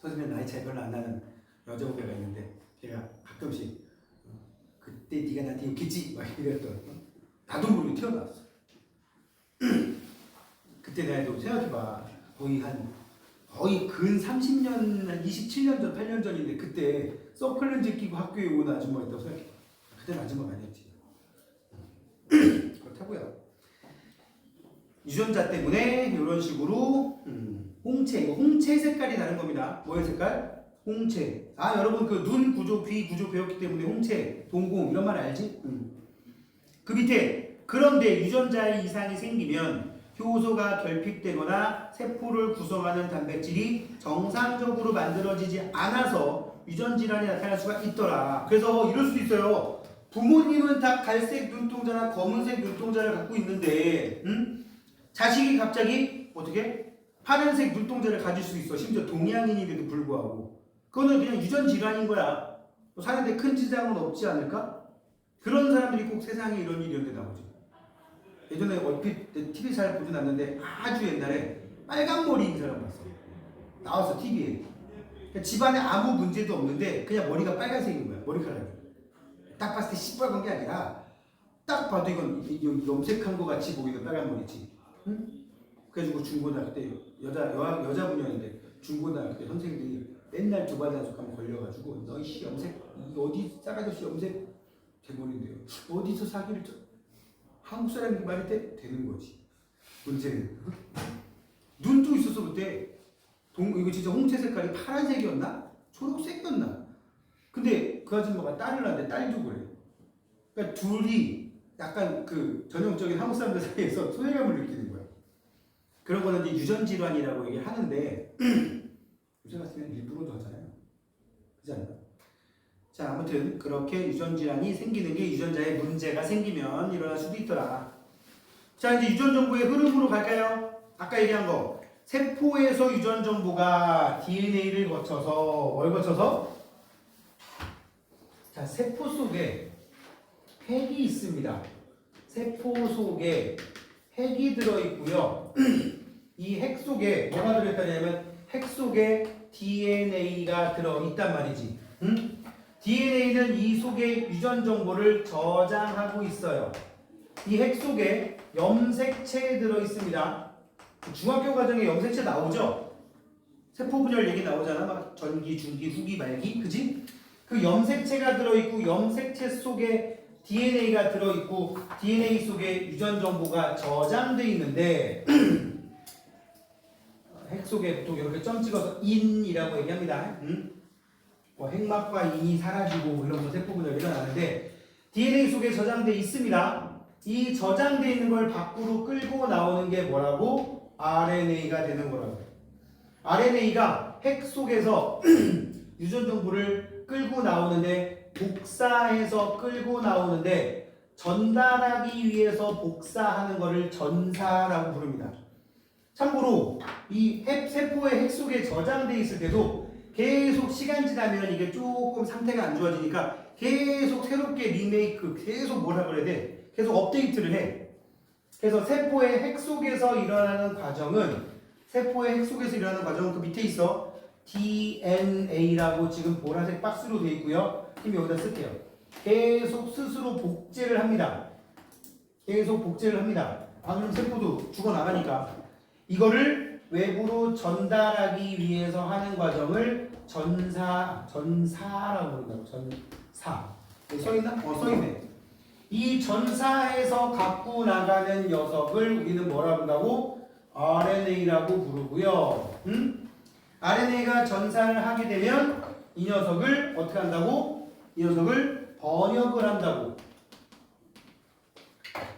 선생님 나이 차이 별로 안 나는 여자 후배가 있는데 걔가 가끔씩 그때 네가 나한테 욕했지? 막 이랬던. 나도 모르게 튀어나왔어. 그때 내가 생각해봐. 거의 근 30년, 한 27년 전, 8년 전인데 그때 서클렌즈 끼고 학교에 온 아줌마 있다고 생각해. 그때는 아줌마가 아니었지. 그렇다고요. 유전자 때문에 이런 식으로 홍채 색깔이 다른 겁니다. 뭐의 색깔? 홍채. 여러분 그 눈 구조, 귀 구조 배웠기 때문에 홍채, 동공 이런 말 알지? 그 밑에 그런데 유전자에 이상이 생기면 효소가 결핍되거나 세포를 구성하는 단백질이 정상적으로 만들어지지 않아서 유전 질환이 나타날 수가 있더라. 그래서 이럴 수도 있어요. 부모님은 다 갈색 눈동자나 검은색 눈동자를 갖고 있는데 자식이 갑자기 어떻게 파란색 눈동자를 가질 수 있어. 심지어 동양인인데도 불구하고. 그거는 그냥 유전 질환인 거야. 사는데 큰 지장은 없지 않을까? 그런 사람들이 꼭 세상에 이런 일이 언제 나오죠. 예전에 얼핏 TV 잘 보진 않는데 아주 옛날에 빨간 머리인 사람 봤어. 나왔어 TV에. 그러니까 집안에 아무 문제도 없는데 그냥 머리가 빨간색인 거야. 머리카락이. 딱 봤을 때 시뻘건 게 아니라 딱 봐도 이건 염색한 거 같이 보이는 빨간 머리지. 응? 그래가지고 중고등학교 때 여자분이었는데 중고등학교 때 선생님들이 맨날 두발 단속하면 걸려가지고 너희 염색 어디 싸가지 염색 대본인데요. 어디서 사기를 쳐? 한국 사람이 말일 때 되는 거지. 문제는 눈도 있었어 그때. 이거 진짜 홍채 색깔이 파란색이었나? 초록색이었나? 근데 그 아줌마가 딸을 낳는데 딸도 그래. 그러니까 둘이 약간 그 전형적인 한국 사람들 사이에서 소외감을 느끼는 거야. 그런 거는 이제 유전 질환이라고 얘기를 하는데 요새 같으면 일부러도 하잖아요. 그렇지 않나? 자, 아무튼 그렇게 유전 질환이 생기는 게 유전자에 문제가 생기면 일어날 수도 있더라. 자, 이제 유전 정보의 흐름으로 갈까요? 아까 얘기한 거. 세포에서 유전 정보가 DNA를 거쳐서 뭘 거쳐서? 자, 세포 속에 핵이 있습니다. 세포 속에 핵이 들어 있고요. 이 핵 속에 뭐가 들어있다냐면 핵 속에 DNA가 들어있단 말이지. 응? DNA는 이 속에 유전 정보를 저장하고 있어요. 이 핵 속에 염색체에 들어있습니다. 중학교 과정에 염색체 나오죠? 세포 분열 얘기 나오잖아. 막 전기, 중기, 후기, 말기. 그지? 그 염색체가 들어있고 염색체 속에 DNA가 들어있고 DNA 속에 유전 정보가 저장돼 있는데 핵 속에 보통 이렇게 점 찍어서 인이라고 얘기합니다. 뭐 핵막과 인이 사라지고 뭐 이러면서 세포 분열이 일어나는데 DNA 속에 저장돼 있습니다. 이 저장돼 있는 걸 밖으로 끌고 나오는 게 뭐라고? RNA가 되는 거라고. RNA가 핵 속에서 유전 정보를 끌고 나오는데 복사해서 끌고 나오는데 전달하기 위해서 복사하는 것을 전사라고 부릅니다. 참고로 이 세포의 핵 속에 저장돼 있을 때도 계속 시간 지나면 이게 조금 상태가 안 좋아지니까 계속 새롭게 리메이크, 계속 뭐라 그래야 돼? 계속 업데이트를 해. 그래서 세포의 핵 속에서 일어나는 과정은 그 밑에 있어. DNA라고 지금 보라색 박스로 되어 있고요. 지금 여기다 쓸게요. 계속 스스로 복제를 합니다. 아, 그럼 세포도 죽어나가니까. 이거를 외부로 전달하기 위해서 하는 과정을 전사라고 부른다고. 전사. 써있나? 써있네. 이 전사에서 갖고 나가는 녀석을 우리는 뭐라 부른다고? RNA라고 부르고요. RNA가 전사를 하게 되면 이 녀석을 어떻게 한다고? 이 녀석을 번역을 한다고.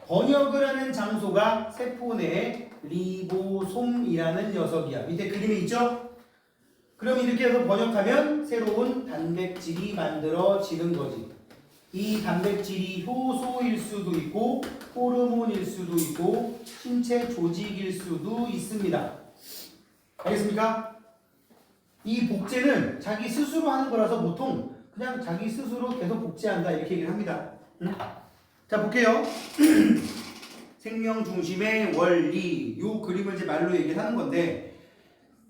번역을 하는 장소가 세포 내에 리보솜이라는 녀석이야. 밑에 그림에 있죠? 그럼 이렇게 해서 번역하면 새로운 단백질이 만들어지는 거지. 이 단백질이 효소일 수도 있고 호르몬일 수도 있고 신체 조직일 수도 있습니다. 알겠습니까? 이 복제는 자기 스스로 하는 거라서 보통 그냥 자기 스스로 계속 복제한다 이렇게 얘기를 합니다. 자, 볼게요. 생명 중심의 원리. 이 그림을 이제 말로 얘기를 하는 건데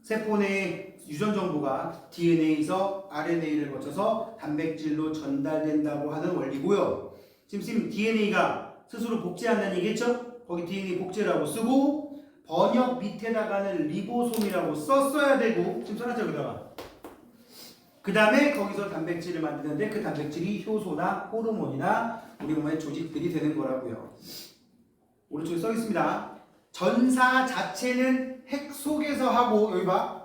세포 내 유전 정보가 DNA에서 RNA를 거쳐서 단백질로 전달된다고 하는 원리고요. 지금 DNA가 스스로 복제한다는 얘기겠죠? 거기 DNA 복제라고 쓰고 번역 밑에다가는 리보솜이라고 썼어야 되고 지금 써놨죠 여기다가. 그 다음에 거기서 단백질을 만드는데 그 단백질이 효소나 호르몬이나 우리 몸의 조직들이 되는 거라고요. 오른쪽에 써 있습니다. 전사 자체는 핵 속에서 하고 여기 봐.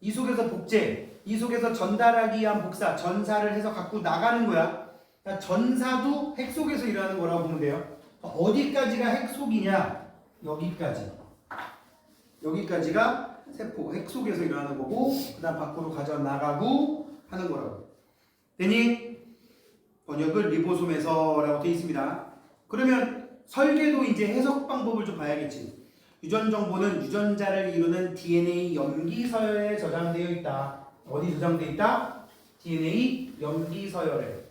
이 속에서 복제, 이 속에서 전달하기 위한 복사, 전사를 해서 갖고 나가는 거야. 그러니까 전사도 핵 속에서 일어나는 거라고 보면 돼요. 어디까지가 핵 속이냐? 여기까지. 여기까지가 세포, 핵 속에서 일어나는 거고 그 다음 밖으로 가져나가고 하는 거라고. 되니? 번역을 리보솜에서 라고 되어 있습니다. 그러면 설계도 이제 해석 방법을 좀 봐야겠지. 유전 정보는 유전자를 이루는 DNA 염기서열에 저장되어 있다. 어디 저장되어 있다? DNA 염기서열에.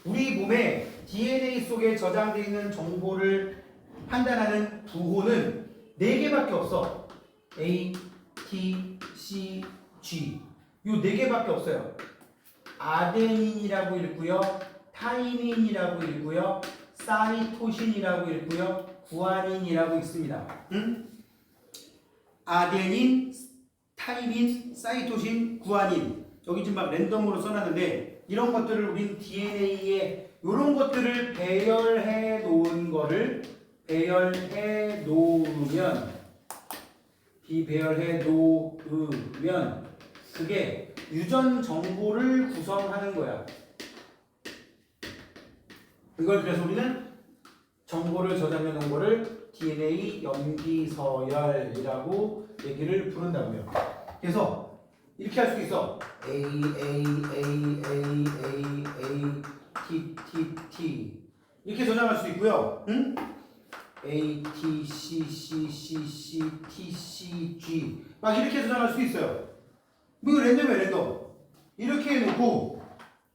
우리 몸에 DNA 속에 저장되어 있는 정보를 판단하는 부호는 4개밖에 없어. A, T, C, G. 요 4개밖에 없어요. 아데닌이라고 읽고요. 타이민이라고 읽고요. 사이토신이라고 읽고요. 구아닌이라고 있습니다. 아데닌, 타이민, 사이토신, 구아닌. 여기 지금 막 랜덤으로 써놨는데 이런 것들을 우린 DNA에 이런 것들을 배열해 놓으면 그게 유전 정보를 구성하는 거야. 이걸 그래서 우리는 정보를 저장해 놓은 거를 DNA 염기서열이라고 얘기를 부른다고요. 그래서 이렇게 할 수 있어. A, T, T, T 이렇게 저장할 수 있고요. 응? A, T, C, C, C, C, T, C, G 막 이렇게 저장할 수 있어요. 이거 랜덤이야 랜덤. 이렇게 해놓고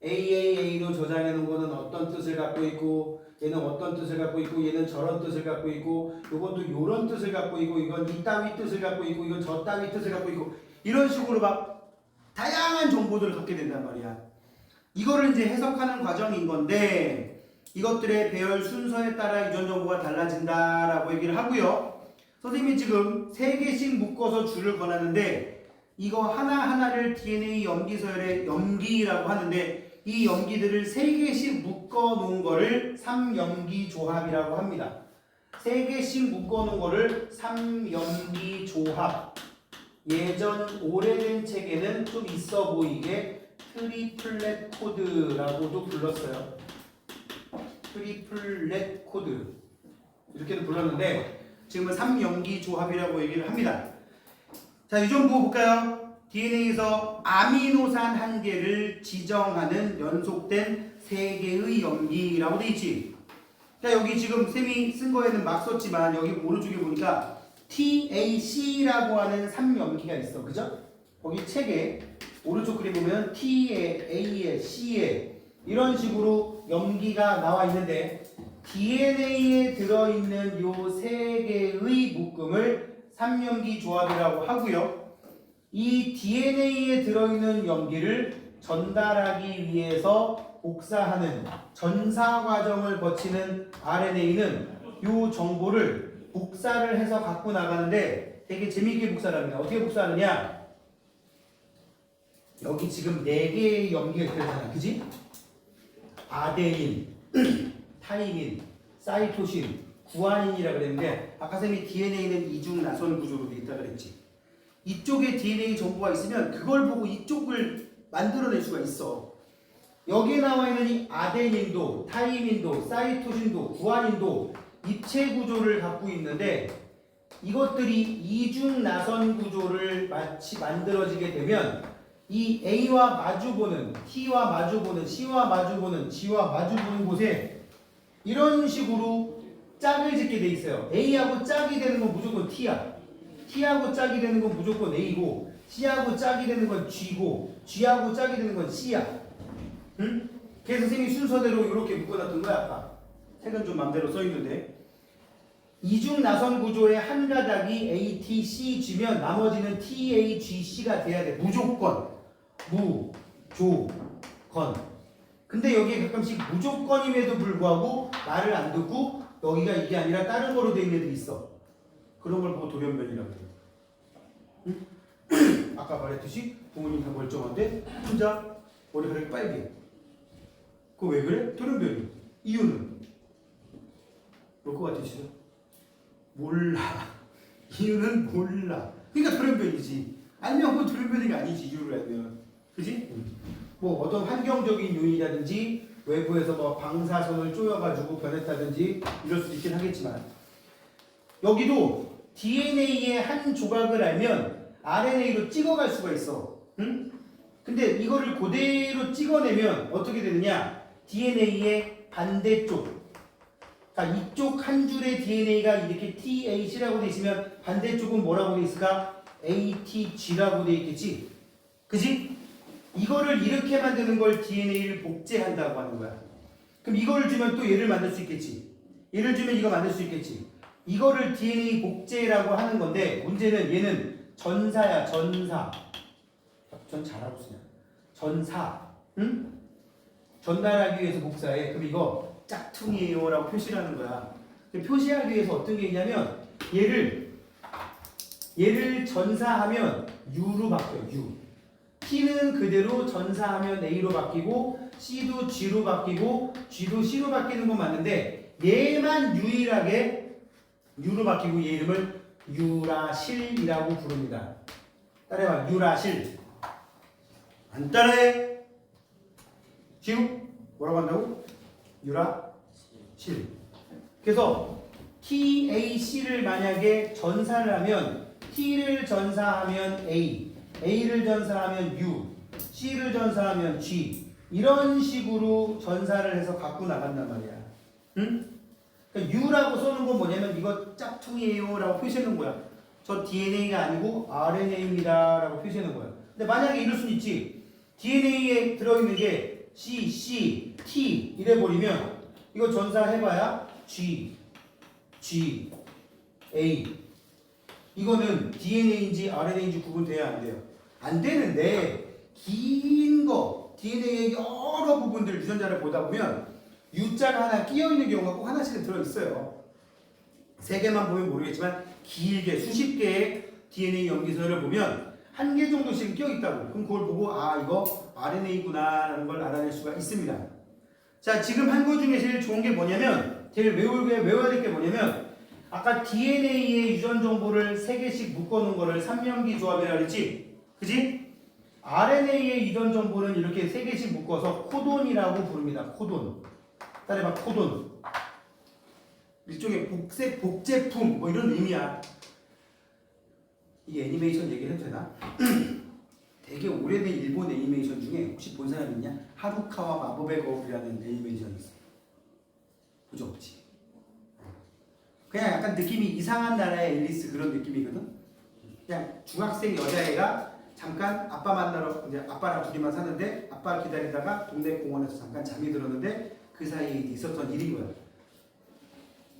AAA로 저장해 놓은 거는 어떤 뜻을 갖고 있고 얘는 어떤 뜻을 갖고 있고 얘는 저런 뜻을 갖고 있고 요것도 요런 뜻을 갖고 있고 이건 이 따위 뜻을 갖고 있고 이건 저 따위 뜻을 갖고 있고 이런 식으로 막 다양한 정보들을 갖게 된단 말이야. 이거를 이제 해석하는 과정인 건데 이것들의 배열 순서에 따라 유전 정보가 달라진다라고 얘기를 하고요. 선생님이 지금 3개씩 묶어서 줄을 권하는데 이거 하나하나를 DNA 염기서열의 염기라고 하는데 이 염기들을 3개씩 묶어 놓은 거를 3염기 조합이라고 합니다. 3개씩 묶어 놓은 거를 3염기 조합. 예전 오래된 책에는 좀 있어 보이게 트리플렛 코드라고도 불렀어요. 트리플렛 코드. 이렇게도 불렀는데 지금은 3염기 조합이라고 얘기를 합니다. 자, 유전부 볼까요? DNA에서 아미노산 한 개를 지정하는 연속된 3개의 염기라고 돼 있지. 자, 여기 지금 쌤이 쓴 거에는 막 썼지만 여기 오른쪽에 보니까 TAC라고 하는 3염기가 있어. 그죠? 거기 책에 오른쪽 그림 보면 T에 A에 C에 이런 식으로 염기가 나와 있는데 DNA에 들어있는 요 3개의 묶음을 3염기 조합이라고 하고요. 이 DNA에 들어있는 염기를 전달하기 위해서 복사하는 전사 과정을 거치는 RNA는 이 정보를 복사를 해서 갖고 나가는데 되게 재미있게 복사를 합니다. 어떻게 복사하느냐? 여기 지금 4개의 염기가 들어있잖아. 그지? 아데닌, 타이민, 사이토신, 구아닌이라 그랬는데 아까 쌤이 DNA는 이중 나선 구조로 돼 있다 그랬지. 이쪽에 DNA 정보가 있으면 그걸 보고 이쪽을 만들어낼 수가 있어. 여기에 나와 있는 이 아데닌도, 타이민도, 사이토신도, 구아닌도 입체 구조를 갖고 있는데 이것들이 이중 나선 구조를 마치 만들어지게 되면 이 A와 마주보는, T와 마주보는, C와 마주보는, G와 마주보는 곳에 이런 식으로 짝을 짓게 돼 있어요. A하고 짝이 되는 건 무조건 T야. T하고 짝이 되는 건 무조건 A고 C하고 짝이 되는 건 G고 G하고 짝이 되는 건 C야. 응? 그래서 선생님이 순서대로 이렇게 묶어놨던 거야. 아까 색은 좀 맘대로 써있는데 이중 나선 구조의 한 가닥이 ATCG면 나머지는 TAGC가 돼야 돼. 무조건 무조건. 근데 여기에 가끔씩 무조건임에도 불구하고 말을 안 듣고 여기가 이게 아니라 다른 거로 돼 있는 애들이 있어. 그런 걸 보고 돌연변이라고 해요. 응? 아까 말했듯이 부모님 다 멀쩡한데 혼자 머리카락이 빨개. 그거 왜 그래? 돌연변이. 이유는? 뭘 것 같으시죠? 몰라. 이유는 몰라. 그러니까 돌연변이지. 알면 그건 돌연변이가 아니지. 이유를 알면. 그지? 뭐 어떤 환경적인 요인이라든지 외부에서 뭐 방사선을 쪼여가지고 변했다든지 이럴 수 있긴 하겠지만 여기도 DNA의 한 조각을 알면 RNA로 찍어갈 수가 있어. 응? 근데 이거를 그대로 찍어내면 어떻게 되느냐? DNA의 반대쪽. 자, 이쪽 한 줄의 DNA가 이렇게 TAC라고 돼 있으면 반대쪽은 뭐라고 돼 있을까? ATG라고 돼 있겠지? 그지? 이거를 이렇게 만드는 걸 DNA를 복제한다고 하는 거야. 그럼 이거를 주면 또 얘를 만들 수 있겠지? 얘를 주면 이거 만들 수 있겠지? 이거를 DNA 복제라고 하는 건데 문제는 얘는 전사야. 전사. 전 잘하고 쓰냐? 전사. 응? 전달하기 위해서 복사해. 그럼 이거 짝퉁이에요 라고 표시를 하는 거야. 표시하기 위해서 어떤 게 있냐면 얘를 전사하면 U로 바뀌어요. U. T는 그대로 전사하면 A로 바뀌고 C도 G로 바뀌고 G도 C로 바뀌는 건 맞는데 얘만 유일하게 U로 바뀌고 얘 이름을 유라실이라고 부릅니다. 따라해봐. 유라실. 안 따라해? 지우? 뭐라고 한다고? 유라실. 그래서 TAC를 만약에 전사를 하면 T를 전사하면 A, A를 전사하면 U, C를 전사하면 G 이런 식으로 전사를 해서 갖고 나간단 말이야. 응? 그러니까 U라고 써는 건 뭐냐면 이거 짝퉁이에요 라고 표시하는 거야. 저 DNA가 아니고 RNA입니다 라고 표시하는 거야. 근데 만약에 이럴 수는 있지. DNA에 들어있는 게 C, C, T 이래버리면 이거 전사해봐야 G, A. 이거는 DNA인지 RNA인지 구분돼야 안 돼요. 안 되는데 긴 거, DNA의 여러 부분들 유전자를 보다 보면 U자가 하나 끼어 있는 경우가 꼭 하나씩은 들어 있어요. 세 개만 보면 모르겠지만 길게 수십 개의 DNA 염기서를 보면 한 개 정도씩은 끼어 있다고. 그럼 그걸 보고 아 이거 RNA구나라는 걸 알아낼 수가 있습니다. 자, 지금 한 거 중에 제일 좋은 게 뭐냐면, 제일 외워야 될 게 뭐냐면, 아까 DNA의 유전 정보를 3개씩 묶어놓은 거를 3연기 조합이라고 그랬지? 그지? RNA의 유전 정보는 이렇게 3개씩 묶어서 코돈이라고 부릅니다. 코돈. 따라해봐, 코돈. 일종의 복제품, 뭐 이런 의미야. 이게 애니메이션 얘기를 해도 되나? 되게 오래된 일본 애니메이션 중에 혹시 본 사람 있냐? 하루카와 마법의 거울이라는 애니메이션이 있어. 보죠, 없지? 그냥 약간 느낌이 이상한 나라의 앨리스 그런 느낌이거든? 그냥 중학생 여자애가 잠깐 아빠 만나러, 이제 아빠랑 둘이만 사는데 아빠 기다리다가 동네 공원에서 잠깐 잠이 들었는데 그 사이에 있었던 일인 거야.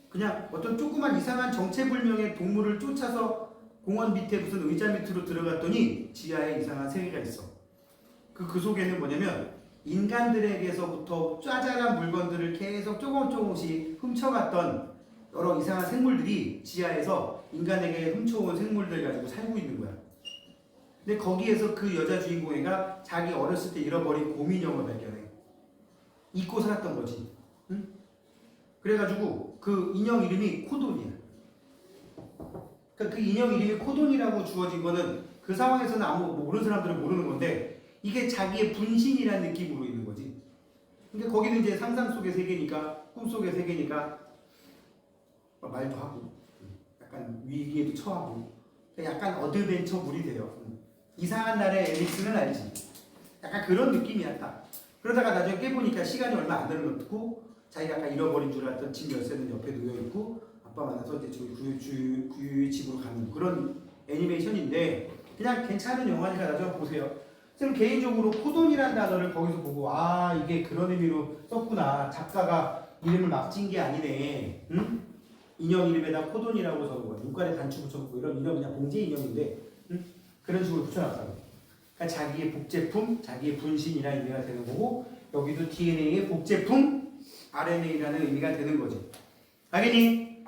그냥 어떤 조그만 이상한 정체불명의 동물을 쫓아서 공원 밑에 무슨 의자 밑으로 들어갔더니 지하에 이상한 세계가 있어. 그 속에는 뭐냐면 인간들에게서부터 짜잘한 물건들을 계속 조금씩 훔쳐갔던 여러 이상한 생물들이 지하에서 인간에게 훔쳐온 생물들 가지고 살고 있는 거야. 근데 거기에서 그 여자 주인공애가 자기 어렸을 때 잃어버린 곰인형을 발견해. 잊고 살았던 거지. 응? 그래가지고 그 인형 이름이 코돈이야. 그러니까 그 인형 이름이 코돈이라고 주어진 거는 그 상황에서는 아무 모르는 사람들은 모르는 건데 이게 자기의 분신이라는 느낌으로 있는 거지. 그러니까 거기는 이제 상상 속의 세계니까, 꿈 속의 세계니까 말도 하고 약간 위기에도 처하고 약간 어드벤처물이 돼요. 이상한 나라의 앨리스는 알지. 약간 그런 느낌이야 딱. 그러다가 나중에 깨보니까 시간이 얼마 안 흘렀고 자기가 아까 잃어버린 줄 알았던 집 열쇠는 옆에 놓여있고 아빠 만나서 이제 구유의 집으로 가는 그런 애니메이션인데 그냥 괜찮은 영화니까 나중에 보세요. 쌤 개인적으로 코돈이라는 단어를 거기서 보고 아 이게 그런 의미로 썼구나. 작가가 이름을 막 찐 게 아니네. 응? 인형 이름에다 코돈이라고 적은 거야. 눈깔에 단추 붙여놓고 이런 인형 그냥 봉제 인형인데 응? 그런 식으로 붙여놨다고. 그러니까 자기의 복제품, 자기의 분신이라는 의미가 되는 거고 여기도 DNA의 복제품, RNA라는 의미가 되는 거지. 알겠니?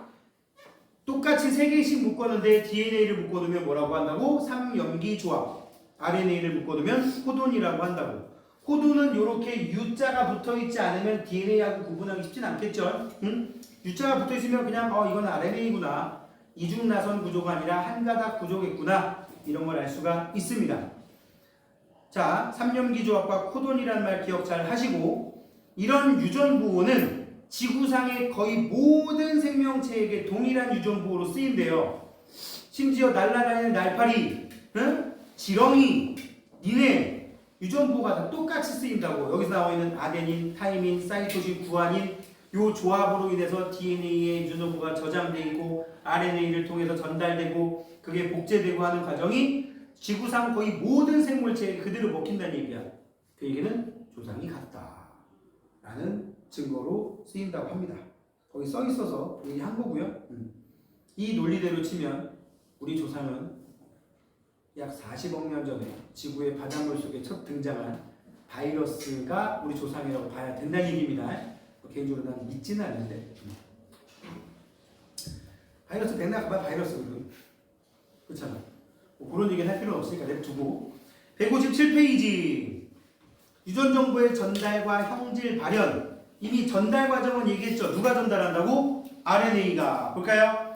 똑같이 3개씩 묶었는데 DNA를 묶어놓으면 뭐라고 한다고? 3연기 조합. RNA를 묶어놓으면 코돈이라고 한다고. 코돈은 이렇게 U자가 붙어있지 않으면 DNA하고 구분하기 쉽진 않겠죠? 응? U자가 붙어있으면 그냥 이건 RNA구나. 이중나선 구조가 아니라 한가닥 구조겠구나. 이런 걸 알 수가 있습니다. 자, 3연기 조합과 코돈이라는 말 기억 잘 하시고 이런 유전보호는 지구상의 거의 모든 생명체에게 동일한 유전보호로 쓰인대요. 심지어 날아다니는 날파리, 응? 지렁이, 니네 유전보호가 다 똑같이 쓰인다고. 여기서 나와 있는 아데닌, 타이민, 사이토신, 구아닌 요 조합으로 인해서 DNA의 유전보호가 저장돼 있고 RNA를 통해서 전달되고 그게 복제되고 하는 과정이 지구상 거의 모든 생물체에 그대로 먹힌다는 얘기야. 그 얘기는 조상이 같다라는 증거로 쓰인다고 합니다. 거기 써 있어서 얘기한 거고요. 이 논리대로 치면 우리 조상은 약 40억 년 전에 지구의 바닷물 속에 첫 등장한 바이러스가 우리 조상이라고 봐야 된다는 얘기입니다. 개인적으로 난 믿지는 않는데 바이러스 백날 가봐 바이러스거든. 그렇잖아. 뭐 그런 얘기는 할 필요는 없으니까 냅두고 157페이지 유전정보의 전달과 형질 발현. 이미 전달 과정은 얘기했죠. 누가 전달한다고? RNA가. 볼까요?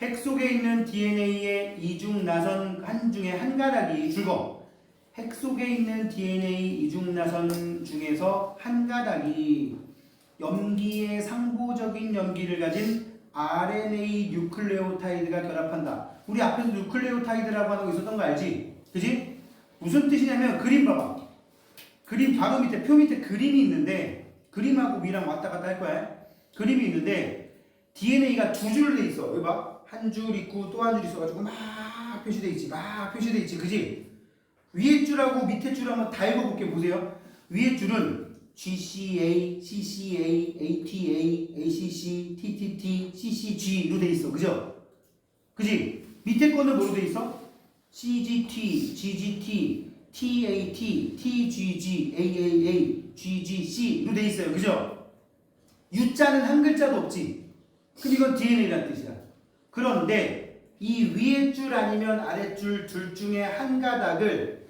핵 속에 있는 DNA의 이중나선 한 중에 한 가닥이 줄거. 핵 속에 있는 DNA 이중나선 중에서 한 가닥이 염기의 상보적인 염기를 가진 RNA 뉴클레오타이드가 결합한다. 우리 앞에서 뉴클레오타이드라고 하는 거 있었던 거 알지? 그지? 무슨 뜻이냐면 그림 봐봐. 그림 바로 밑에 표 밑에 그림이 있는데 그림하고 위랑 왔다 갔다 할 거야. 그림이 있는데 DNA가 두 줄로 돼 있어. 여기 봐. 한 줄 있고 또 한 줄 있어가지고 막 표시돼 있지. 막 표시돼 있지. 그지? 위에 줄하고 밑에 줄 한번 다 읽어볼게 보세요. 위에 줄은 GCA, CCA, ATA, ACC, TTT, CCG로 돼 있어. 그죠? 그지? 밑에 거는 뭐로 돼 있어? CGT, GGT, TAT, TGG, AAA, GGC로 돼 있어요. 그죠? U자는 한 글자도 없지. 그럼 이건 DNA라는 뜻이야. 그런데 이 위에 줄 아니면 아랫줄 둘 중에 한 가닥을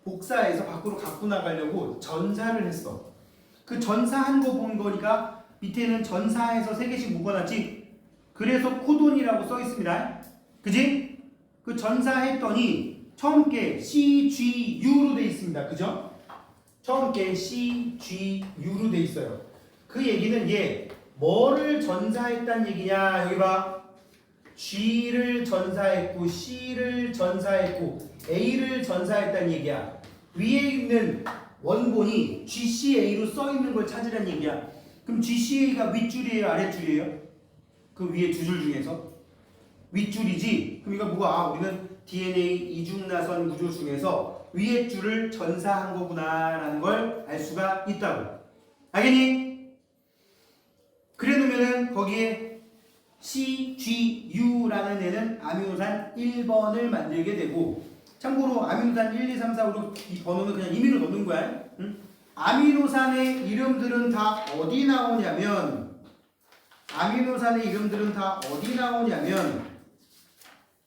복사해서 밖으로 갖고 나가려고 전사를 했어. 그 전사한 거 본 거니까 밑에는 전사해서 3개씩 묶어놨지. 그래서 코돈이라고 써 있습니다. 그지? 그 전사했더니 처음 게 CGU로 돼 있습니다. 그죠? 처음 게 CGU로 돼 있어요. 그 얘기는 얘 뭐를 전사했단 얘기냐? 여기 봐. G를 전사했고 C를 전사했고 A를 전사했단 얘기야. 위에 있는 원본이 GCA로 써 있는 걸 찾으란 얘기야. 그럼 GCA가 윗줄이에요, 아랫줄이에요? 그 위에 두 줄 중에서 윗줄이지. 그럼 이거 뭐가? 아, 우리는 DNA 이중나선 구조 중에서 위에 줄을 전사한 거구나라는 걸 알 수가 있다고. 알겠니? 그래 놓으면은 거기에 CGU라는 애는 아미노산 1번을 만들게 되고, 참고로 아미노산 1, 2, 3, 4, 5, 6 이 번호는 그냥 임의로 넣는 거야. 응? 아미노산의 이름들은 다 어디 나오냐면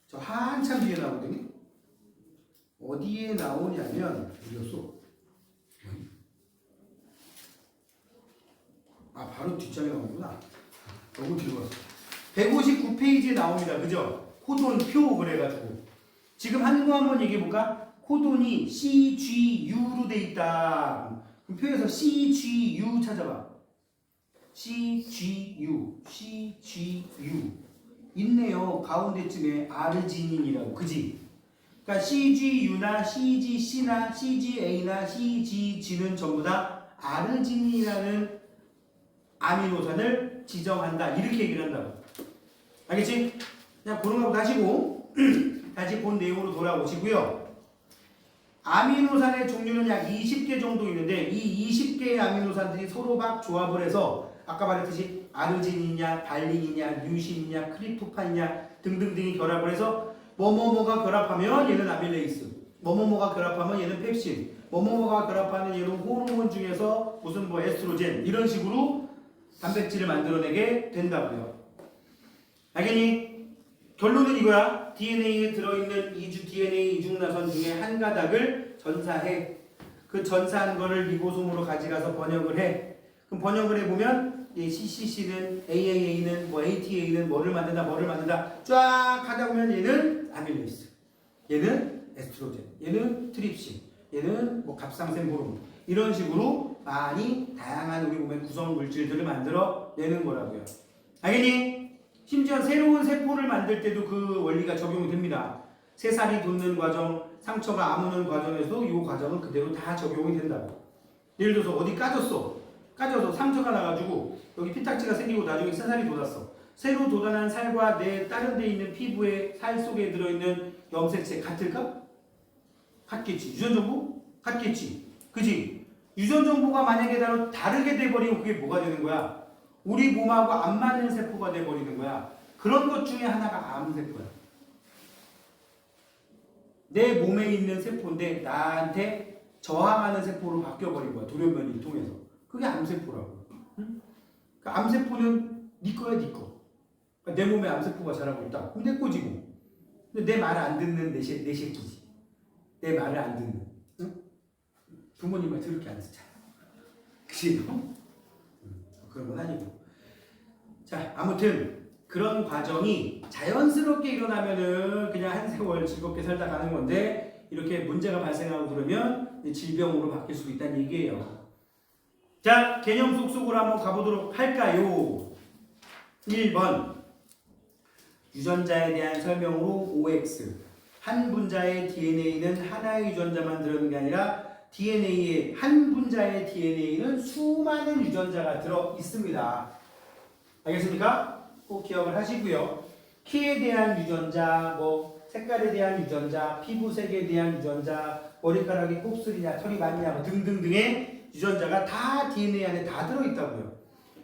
저 한참 뒤에 나오거든요. 어디에 나오냐면 어디였어? 아, 바로 뒷장에 나오는구나. 너무 뒤로 갔어. 159페이지에 나옵니다. 그죠? 코돈표 그래가지고 지금 하는 거 한번 얘기해볼까? 코돈이 CGU로 돼 있다. 그럼 표에서 CGU 찾아봐. CGU 있네요. 가운데쯤에 아르지닌이라고. 그지? 그러니까 CGU나 CGC나 CGA나 CGG는 전부 다 아르지닌이라는 아미노산을 지정한다. 이렇게 얘기를 한다고. 알겠지? 그냥 그런 거 가지고 다시 본 내용으로 돌아오시고요. 아미노산의 종류는 약 20개 정도 있는데 이 20개의 아미노산들이 서로 막 조합을 해서 아까 말했듯이 아르지닌이냐 발린이냐 류신이냐 크립토판이냐 등등등이 결합을 해서 뭐뭐뭐가 결합하면 얘는 아밀레이스, 뭐뭐뭐가 결합하면 얘는 펩신, 뭐뭐뭐가 결합하는 얘는 호르몬 중에서 무슨 뭐 에스트로겐 이런 식으로 단백질을 만들어내게 된다고요. 알겠니? 결론은 이거야. DNA에 들어있는 DNA 이중나선 중에 한 가닥을 전사해. 그 전사한 거를 리보솜으로 가져가서 번역을 해. 그럼 번역을 해보면 이 CCC는 AAA는 뭐 ATA는 뭐를 만든다 쫙 하다 보면 얘는 아밀레이스, 얘는 에스트로겐, 얘는 트립신, 얘는 뭐 갑상샘 호르몬 이런 식으로 많이 다양한 우리 몸의 구성 물질들을 만들어 내는 거라고요. 알겠니? 심지어 새로운 세포를 만들 때도 그 원리가 적용이 됩니다. 새살이 돋는 과정, 상처가 아무는 과정에서도 이 과정은 그대로 다 적용이 된다고. 예를 들어서 어디 까져서 상처가 나가지고 여기 피탁지가 생기고 나중에 새살이 돋았어. 새로 돋아난 살과 내 다른 데 있는 피부의 살 속에 들어있는 염색체 같을까? 같겠지. 유전정보? 같겠지. 그지? 유전정보가 만약에 다르게 돼버리면 그게 뭐가 되는 거야? 우리 몸하고 안 맞는 세포가 돼버리는 거야. 그런 것 중에 하나가 암세포야. 내 몸에 있는 세포인데 나한테 저항하는 세포로 바뀌어버린 거야. 돌연변이를 통해서. 그게 암세포라고. 응? 그러니까 암세포는 네 거야, 네 거. 그러니까 내 몸에 암세포가 자라고 있다. 그럼 내 거지 뭐. 근데 내 말을 안 듣는 내 새끼지. 내 말을 안 듣는. 응? 부모님 말 그렇게 안 듣잖아. 그치? 그런 건 아니고. 자, 아무튼 그런 과정이 자연스럽게 일어나면은 그냥 한 세월 즐겁게 살다 가는 건데 이렇게 문제가 발생하고 그러면 질병으로 바뀔 수 있다는 얘기예요. 자, 개념 속으로 한번 가보도록 할까요? 1번 유전자에 대한 설명으로 OX. 한 분자의 DNA는 하나의 유전자만 들어있는 게 아니라 DNA에 한 분자의 DNA는 수많은 유전자가 들어 있습니다. 알겠습니까? 꼭 기억을 하시고요. 키에 대한 유전자, 뭐 색깔에 대한 유전자, 피부색에 대한 유전자, 머리카락이 곱슬이냐 털이 많냐 뭐 등등등의 유전자가 다 DNA 안에 다 들어있다고요.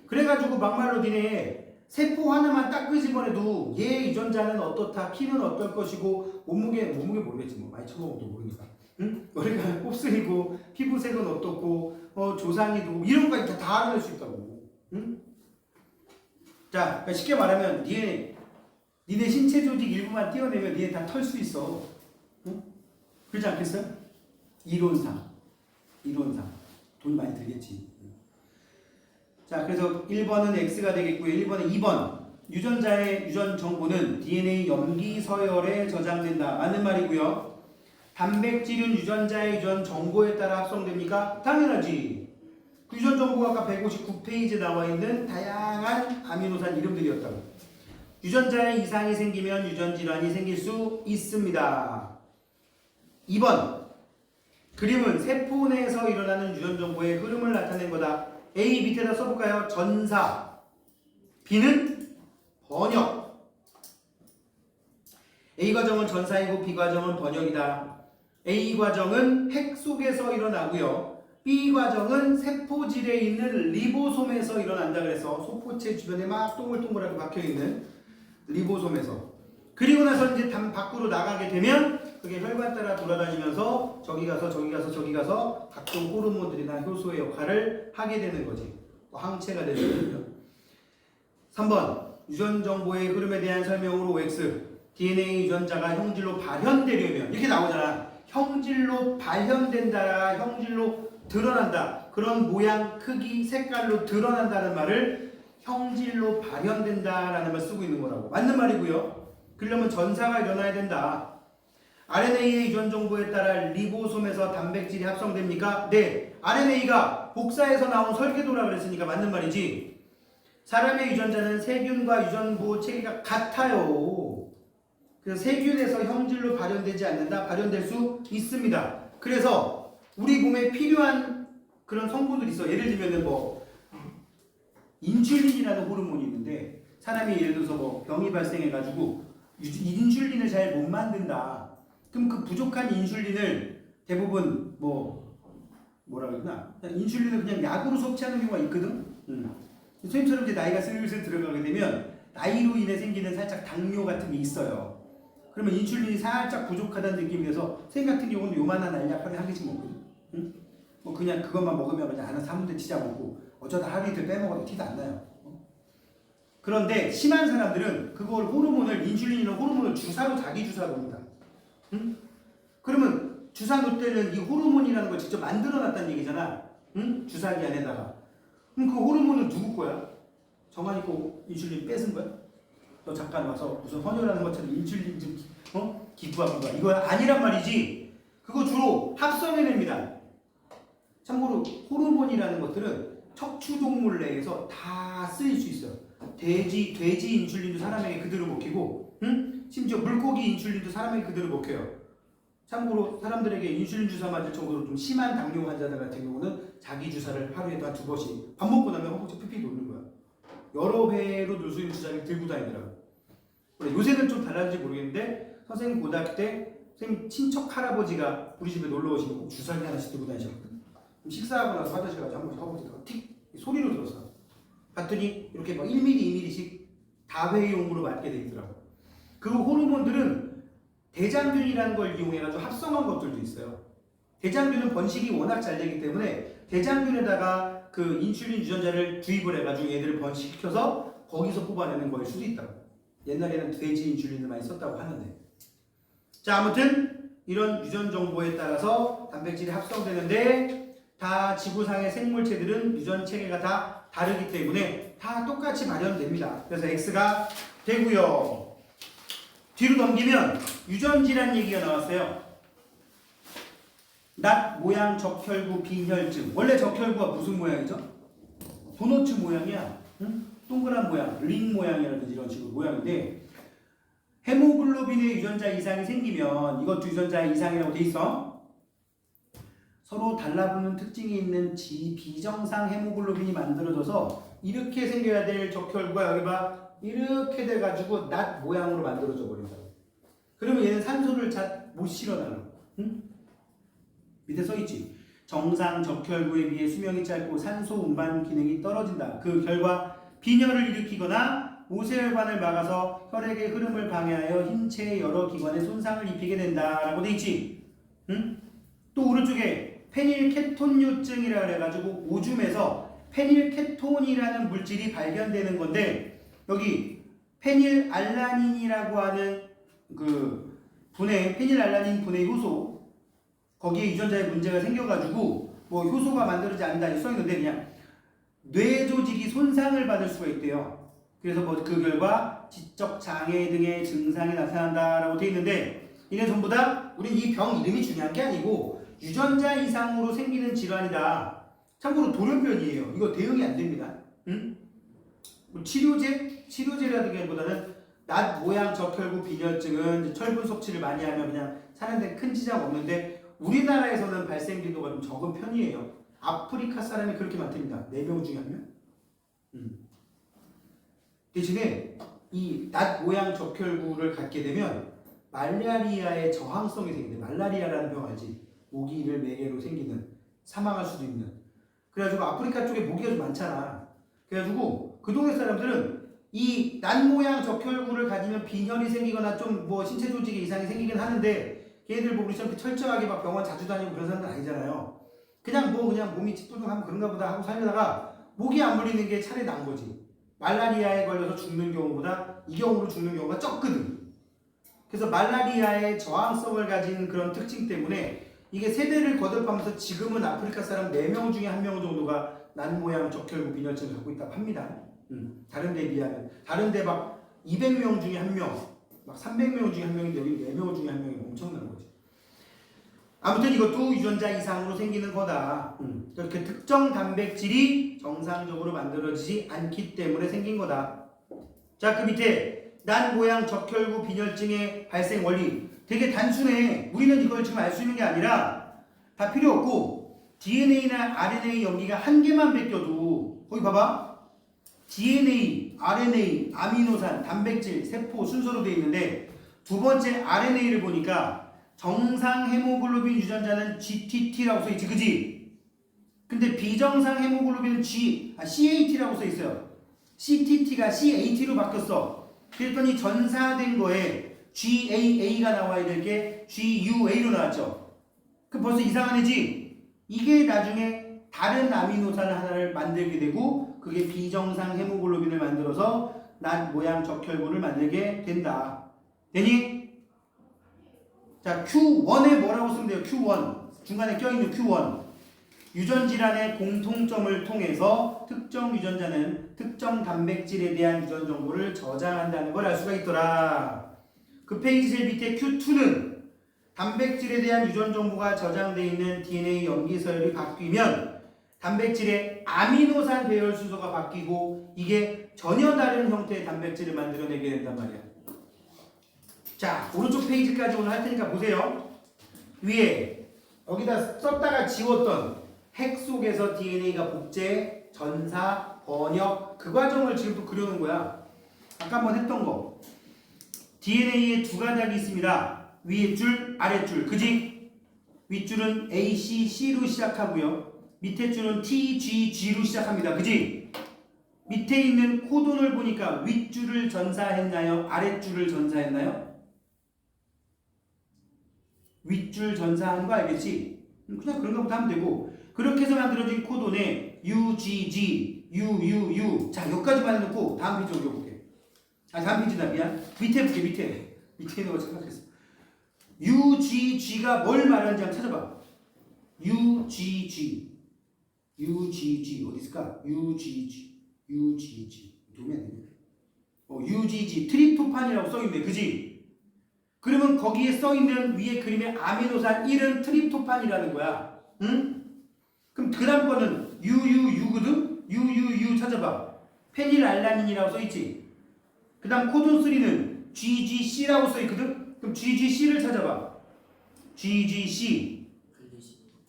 그래가지고 막말로 니네 세포 하나만 딱 끄집어내도 얘 유전자는 어떻다, 키는 어떨 것이고 몸무게 모르겠지 뭐 많이 쳐먹어도 모르니까. 응? 머리가 곱슬이고 피부색은 어떻고 조상이 누구 이런 거까지 다 알아낼 수 있다고. 응? 자, 그러니까 쉽게 말하면 니네 신체 조직 일부만 떼어내면 니네 다 털 수 있어. 응? 그렇지 않겠어요? 이론상 돈 많이 들겠지. 자, 그래서 1번은 X가 되겠고요. 1번은 2번. 유전자의 유전 정보는 DNA 염기 서열에 저장된다. 맞는 말이고요. 단백질은 유전자의 유전 정보에 따라 합성됩니까? 당연하지. 그 유전 정보가 아까 159페이지에 나와 있는 다양한 아미노산 이름들이었다고. 유전자에 이상이 생기면 유전 질환이 생길 수 있습니다. 2번. 그림은 세포 내에서 일어나는 유전 정보의 흐름을 나타낸 거다. A 밑에다 써볼까요? 전사. B는 번역. A 과정은 전사이고 B 과정은 번역이다. A 과정은 핵 속에서 일어나고요. B 과정은 세포질에 있는 리보솜에서 일어난다 그래서 소포체 주변에 막 동글동글하게 박혀있는 리보솜에서. 그리고 나서 이제 밖으로 나가게 되면 그게 혈관 따라 돌아다니면서 저기 가서 각종 호르몬들이나 효소의 역할을 하게 되는 거지. 항체가 되는 거죠. 3번 유전 정보의 흐름에 대한 설명으로 OX. DNA 유전자가 형질로 발현되려면 이렇게 나오잖아. 형질로 발현된다, 형질로 드러난다. 그런 모양, 크기, 색깔로 드러난다는 말을 형질로 발현된다라는 말 쓰고 있는 거라고. 맞는 말이고요. 그러려면 전사가 일어나야 된다. RNA의 유전 정보에 따라 리보솜에서 단백질이 합성됩니까? 네. RNA가 복사해서 나온 설계도라 그랬으니까 맞는 말이지. 사람의 유전자는 세균과 유전부 체계가 같아요. 그래서 세균에서 형질로 발현되지 않는다. 발현될 수 있습니다. 그래서 우리 몸에 필요한 그런 성분들이 있어. 예를 들면 뭐 인슐린이라는 호르몬이 있는데 사람이 예를 들어서 뭐 병이 발생해가지고 인슐린을 잘 못 만든다. 그럼 그 부족한 인슐린을 대부분 뭐라 그러나 인슐린을 그냥 약으로 섭취하는 경우가 있거든. 선생님처럼 이제 나이가 슬슬 들어가게 되면 나이로 인해 생기는 살짝 당뇨 같은 게 있어요. 그러면 인슐린이 살짝 부족하다는 느낌이 돼서 선생님 같은 경우는 요만한 알약 하루에 한 개씩 먹거든. 뭐 그냥 그것만 먹으면 그냥 하나 3분대 치자 먹고 어쩌다 하루 이틀 빼먹어도 티도 안 나요. 그런데 심한 사람들은 그걸 인슐린이나 호르몬을 주사로 자기 주사로 옵니다. 그러면 주사 놓을 때는 이 호르몬이라는 걸 직접 만들어 놨다는 얘기잖아. 주사기 안에다가. 그럼 그 호르몬은 누구 거야? 정한이 거 인슐린 뺏은 거야? 너 잠깐 와서 무슨 헌혈하는 것처럼 인슐린 좀 기부하는 거야. 이거 아니란 말이지. 그거 주로 합성해냅니다. 참고로 호르몬이라는 것들은 척추동물 내에서 다 쓰일 수 있어요. 돼지 인슐린도 사람에게 그대로 먹히고, 심지어 물고기 인슐린도 사람에게 그대로 먹혀요. 참고로 사람들에게 인슐린 주사 맞을 정도로 좀 심한 당뇨 환자들 같은 경우는 자기 주사를 하루에도 한 2번씩 밥 먹고 나면 허벅지 픽픽 놓는 거야. 여러 회로 놓을 수 있는 주사를 들고 다니더라고. 요새는 좀 달라진지 모르겠는데 선생님 고등학교 때 선생님 친척 할아버지가 우리 집에 놀러 오시면 꼭 주사기 하나씩 들고 다니셨거든. 식사하고 나서 화장실 가서 한 번씩 허벅지가 틱 소리로 들었어. 봤더니 이렇게 막 1mm, 2mm씩 다회용으로 맞게 돼 있더라고. 그 호르몬들은 대장균이라는 걸 이용해가지고 합성한 것들도 있어요. 대장균은 번식이 워낙 잘 되기 때문에 대장균에다가 그 인슐린 유전자를 주입을 해가지고 얘들을 번식시켜서 거기서 뽑아내는 거일 수도 있다고. 옛날에는 돼지 인슐린을 많이 썼다고 하는데. 자, 아무튼 이런 유전 정보에 따라서 단백질이 합성되는데 다 지구상의 생물체들은 유전 체계가 다 다르기 때문에 다 똑같이 발현됩니다. 그래서 X가 되고요. 뒤로 넘기면 유전질환 얘기가 나왔어요. 낫 모양 적혈구 빈혈증. 원래 적혈구가 무슨 모양이죠? 도너츠 모양이야. 동그란 모양, 링 모양이라든지 이런 식으로 모양인데 헤모글로빈의 유전자 이상이 생기면 이것도 유전자 이상이라고 돼 있어. 서로 달라붙는 특징이 있는 비정상 헤모글로빈이 만들어져서 이렇게 생겨야 될 적혈구가 여기 봐 이렇게 돼가지고 낫 모양으로 만들어져 버린다. 그러면 얘는 산소를 잘 못 실어나요. 밑에 써있지. 정상 적혈구에 비해 수명이 짧고 산소 운반 기능이 떨어진다. 그 결과 빈혈을 일으키거나 모세혈관을 막아서 혈액의 흐름을 방해하여 흰체의 여러 기관에 손상을 입히게 된다라고 돼 있지. 응? 또 오른쪽에 페닐케톤요증이라 그래가지고 오줌에서 페닐케톤이라는 물질이 발견되는 건데 여기 페닐알라닌이라고 하는 그 페닐알라닌 분해 효소 거기에 유전자에 문제가 생겨가지고 뭐 효소가 만들어지지 않는다 이렇게 써있는데 그냥 뇌 조직이 손상을 받을 수가 있대요. 그래서 뭐 그 결과 지적 장애 등의 증상이 나타난다라고 되어 있는데 이게 전부 다 우린 이 병 이름이 중요한 게 아니고 유전자 이상으로 생기는 질환이다. 참고로 돌연변이에요. 이거 대응이 안 됩니다. 응? 뭐 치료제라기보다는 낫 모양 적혈구 빈혈증은 철분 섭취를 많이 하면 그냥 사는데 큰 지장 없는데 우리나라에서는 발생 빈도가 좀 적은 편이에요. 아프리카 사람이 그렇게 많답니다. 4명 중에 1명. 대신에 이 낫 모양 적혈구를 갖게 되면 말라리아의 저항성이 생기는데 말라리아라는 병 알지? 모기를 매개로 생기는 사망할 수도 있는 그래가지고 아프리카 쪽에 모기가 좀 많잖아. 그래가지고 그 동네 사람들은 이 낫 모양 적혈구를 가지면 빈혈이 생기거나 좀 뭐 신체 조직에 이상이 생기긴 하는데 걔네들 뭐 우리처럼 철저하게 막 병원 자주 다니고 그런 사람들 아니잖아요. 그냥 몸이 찌뿌둥하면 그런가 보다 하고 살려다가 모기 안 물리는 게 차라리 나은 거지. 말라리아에 걸려서 죽는 경우보다 이 경우로 죽는 경우가 적거든. 그래서 말라리아의 저항성을 가진 그런 특징 때문에 이게 세대를 거듭하면서 지금은 아프리카 사람 4명 중에 1명 정도가 낫 모양 적혈구 빈혈증을 갖고 있다고 합니다. 다른 데에 비하면 다른 데 막 200명 중에 1명 막 300명 중에 1명인데 여기 4명 중에 1명이 엄청난 거지. 아무튼 이것도 유전자 이상으로 생기는 거다. 그렇게 특정 단백질이 정상적으로 만들어지지 않기 때문에 생긴 거다. 자, 그 밑에 낫 모양 적혈구 빈혈증의 발생 원리 되게 단순해. 우리는 이걸 지금 알 수 있는 게 아니라 다 필요 없고 DNA나 RNA 염기가 한 개만 베껴도 거기 봐봐. DNA, RNA, 아미노산, 단백질, 세포 순서로 되어 있는데 두 번째 RNA를 보니까 정상 헤모글로빈 유전자는 GTT라고 써있지, 그지? 근데 비정상 헤모글로빈은 CAT라고 써있어요. CTT가 CAT로 바뀌었어. 그랬더니 전사된 거에 GAA가 나와야 될 게 GUA로 나왔죠. 그 벌써 이상한 애지? 이게 나중에 다른 아미노산 하나를 만들게 되고 그게 비정상 헤모글로빈을 만들어서 낫 모양 적혈구를 만들게 된다. 되니? 자, Q1에 뭐라고 쓰면 돼요? Q1. 중간에 껴있는 Q1. 유전질환의 공통점을 통해서 특정 유전자는 특정 단백질에 대한 유전 정보를 저장한다는 걸 알 수가 있더라. 그 페이지 제일 밑에 Q2는 단백질에 대한 유전 정보가 저장되어 있는 DNA 염기 서열이 바뀌면 단백질의 아미노산 배열 순서가 바뀌고 이게 전혀 다른 형태의 단백질을 만들어내게 된단 말이야. 자, 오른쪽 페이지까지 오늘 할 테니까 보세요. 위에 여기다 썼다가 지웠던 핵 속에서 DNA가 복제, 전사, 번역 그 과정을 지금 또 그려놓은 거야. 아까 한번 했던 거. DNA에 두 가닥이 있습니다. 위에 줄, 아래 줄. 그지? 윗줄은 A, C, C로 시작하고요. 밑에 줄은 T, G, G로 시작합니다. 그지? 밑에 있는 코돈을 보니까 윗줄을 전사했나요? 아랫줄을 전사했나요? 윗줄 전사하는 거 알겠지? 그냥 그런가 보다 하면 되고 그렇게 해서 만들어진 코돈에 UGG, UUU 자 여기까지만 해놓고 다음 페이지 올려볼게. 다음 페이지다 미안. 밑에 볼게 밑에 있는 거 생각했어. UGG가 뭘 말하는지 한번 찾아봐. UGG 어디 있을까? UGG 도움이 안 되네. UGG 트립토판이라고 써있네. 그지? 그러면 거기에 써있는 위에 그림의 아미노산 1은 트립토판이라는 거야. 응? 그럼 그 다음 거는 UUU거든? UUU 찾아봐. 페닐알라닌이라고 써있지? 그 다음 코돈 3는 GGC라고 써있거든? 그럼 GGC를 찾아봐. GGC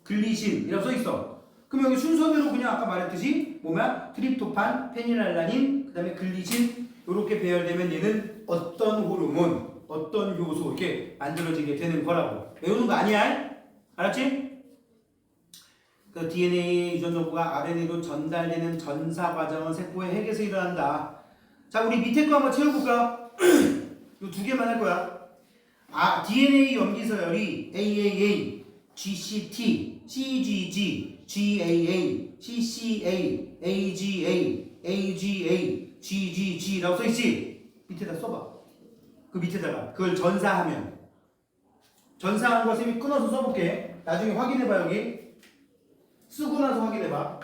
글리신이라고 써있어. 그럼 여기 순서대로 그냥 아까 말했듯이 뭐냐? 트립토판, 페닐알라닌, 그 다음에 글리신 이렇게 배열되면 얘는 어떤 호르몬 어떤 요소 이렇게 만들어지게 되는 거라고. 외우는 거 아니야? 알았지? 그 DNA 유전 정보가 RNA로 전달되는 전사 과정은 세포의 핵에서 일어난다. 자, 우리 밑에 거 한번 채워볼까? 이 두 개만 할 거야. DNA 염기 서열이 AAA, GCT, CGG, GAA, CCA, AGA, AGA, GGG라고 써있지? 밑에다 써봐. 그 밑에다가 그걸 전사하면 전사한 거 쌤이 끊어서 써볼게. 나중에 확인해봐. 여기 쓰고 나서 확인해봐.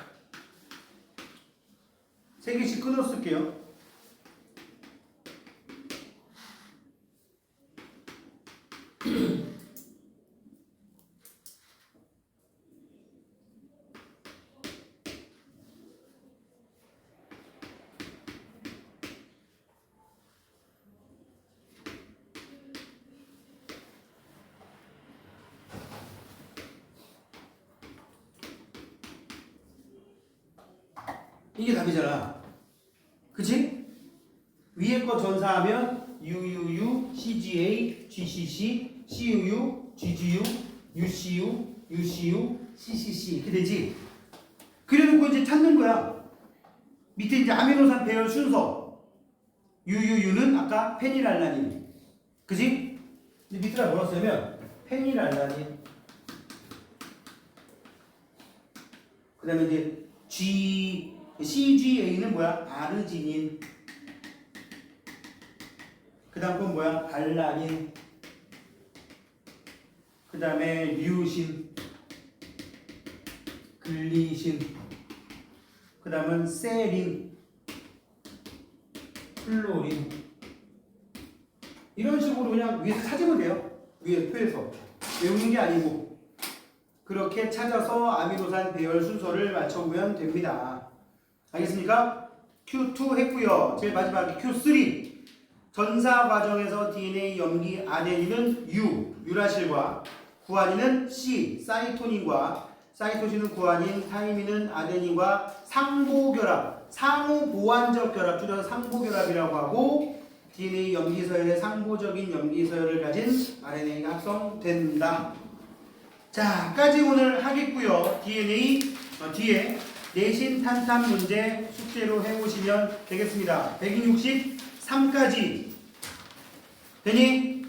3개씩 끊어서 쓸게요. 이게 답이잖아. 그치? 위에 거 전사하면 UUU, CGA, GCC, CUU, GGU, UCU, UCU, CCC 이렇게 되지? 그래놓고 이제 찾는 거야. 밑에 이제 아미노산 배열 순서. UUU는 아까 페닐알라닌. 그치? 밑에다 뭐라 쓰냐면 페닐알라닌. 그 다음에 이제 CGA는 뭐야? 아르지닌. 그 다음 건 뭐야? 알라닌. 그 다음에 류신, 글리신. 그 다음은 세린, 플로린. 이런 식으로 그냥 위에서 찾으면 돼요. 위에 표에서 외우는 게 아니고 그렇게 찾아서 아미노산 배열 순서를 맞춰보면 됩니다. 알겠습니까? Q2 했고요. 제일 마지막에 Q3. 전사 과정에서 DNA 염기 아데닌은 U, 유라실과 구아닌은 C, 사이토닌과 사이토신은 구아닌, 타이민은 아데닌과 상보결합, 상호 보완적 결합, 줄여서 상보결합이라고 하고 DNA 염기 서열의 상보적인 염기 서열을 가진 RNA가 합성된다. 자, 까지 오늘 하겠고요. DNA 뒤에 내신 탄탄 문제 숙제로 해오시면 되겠습니다. 163까지 되니?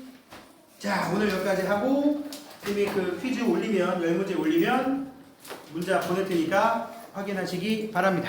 자, 오늘 여기까지 하고 쌤이 그 퀴즈 올리면 10문제 올리면 문자 보낼 테니까 확인하시기 바랍니다.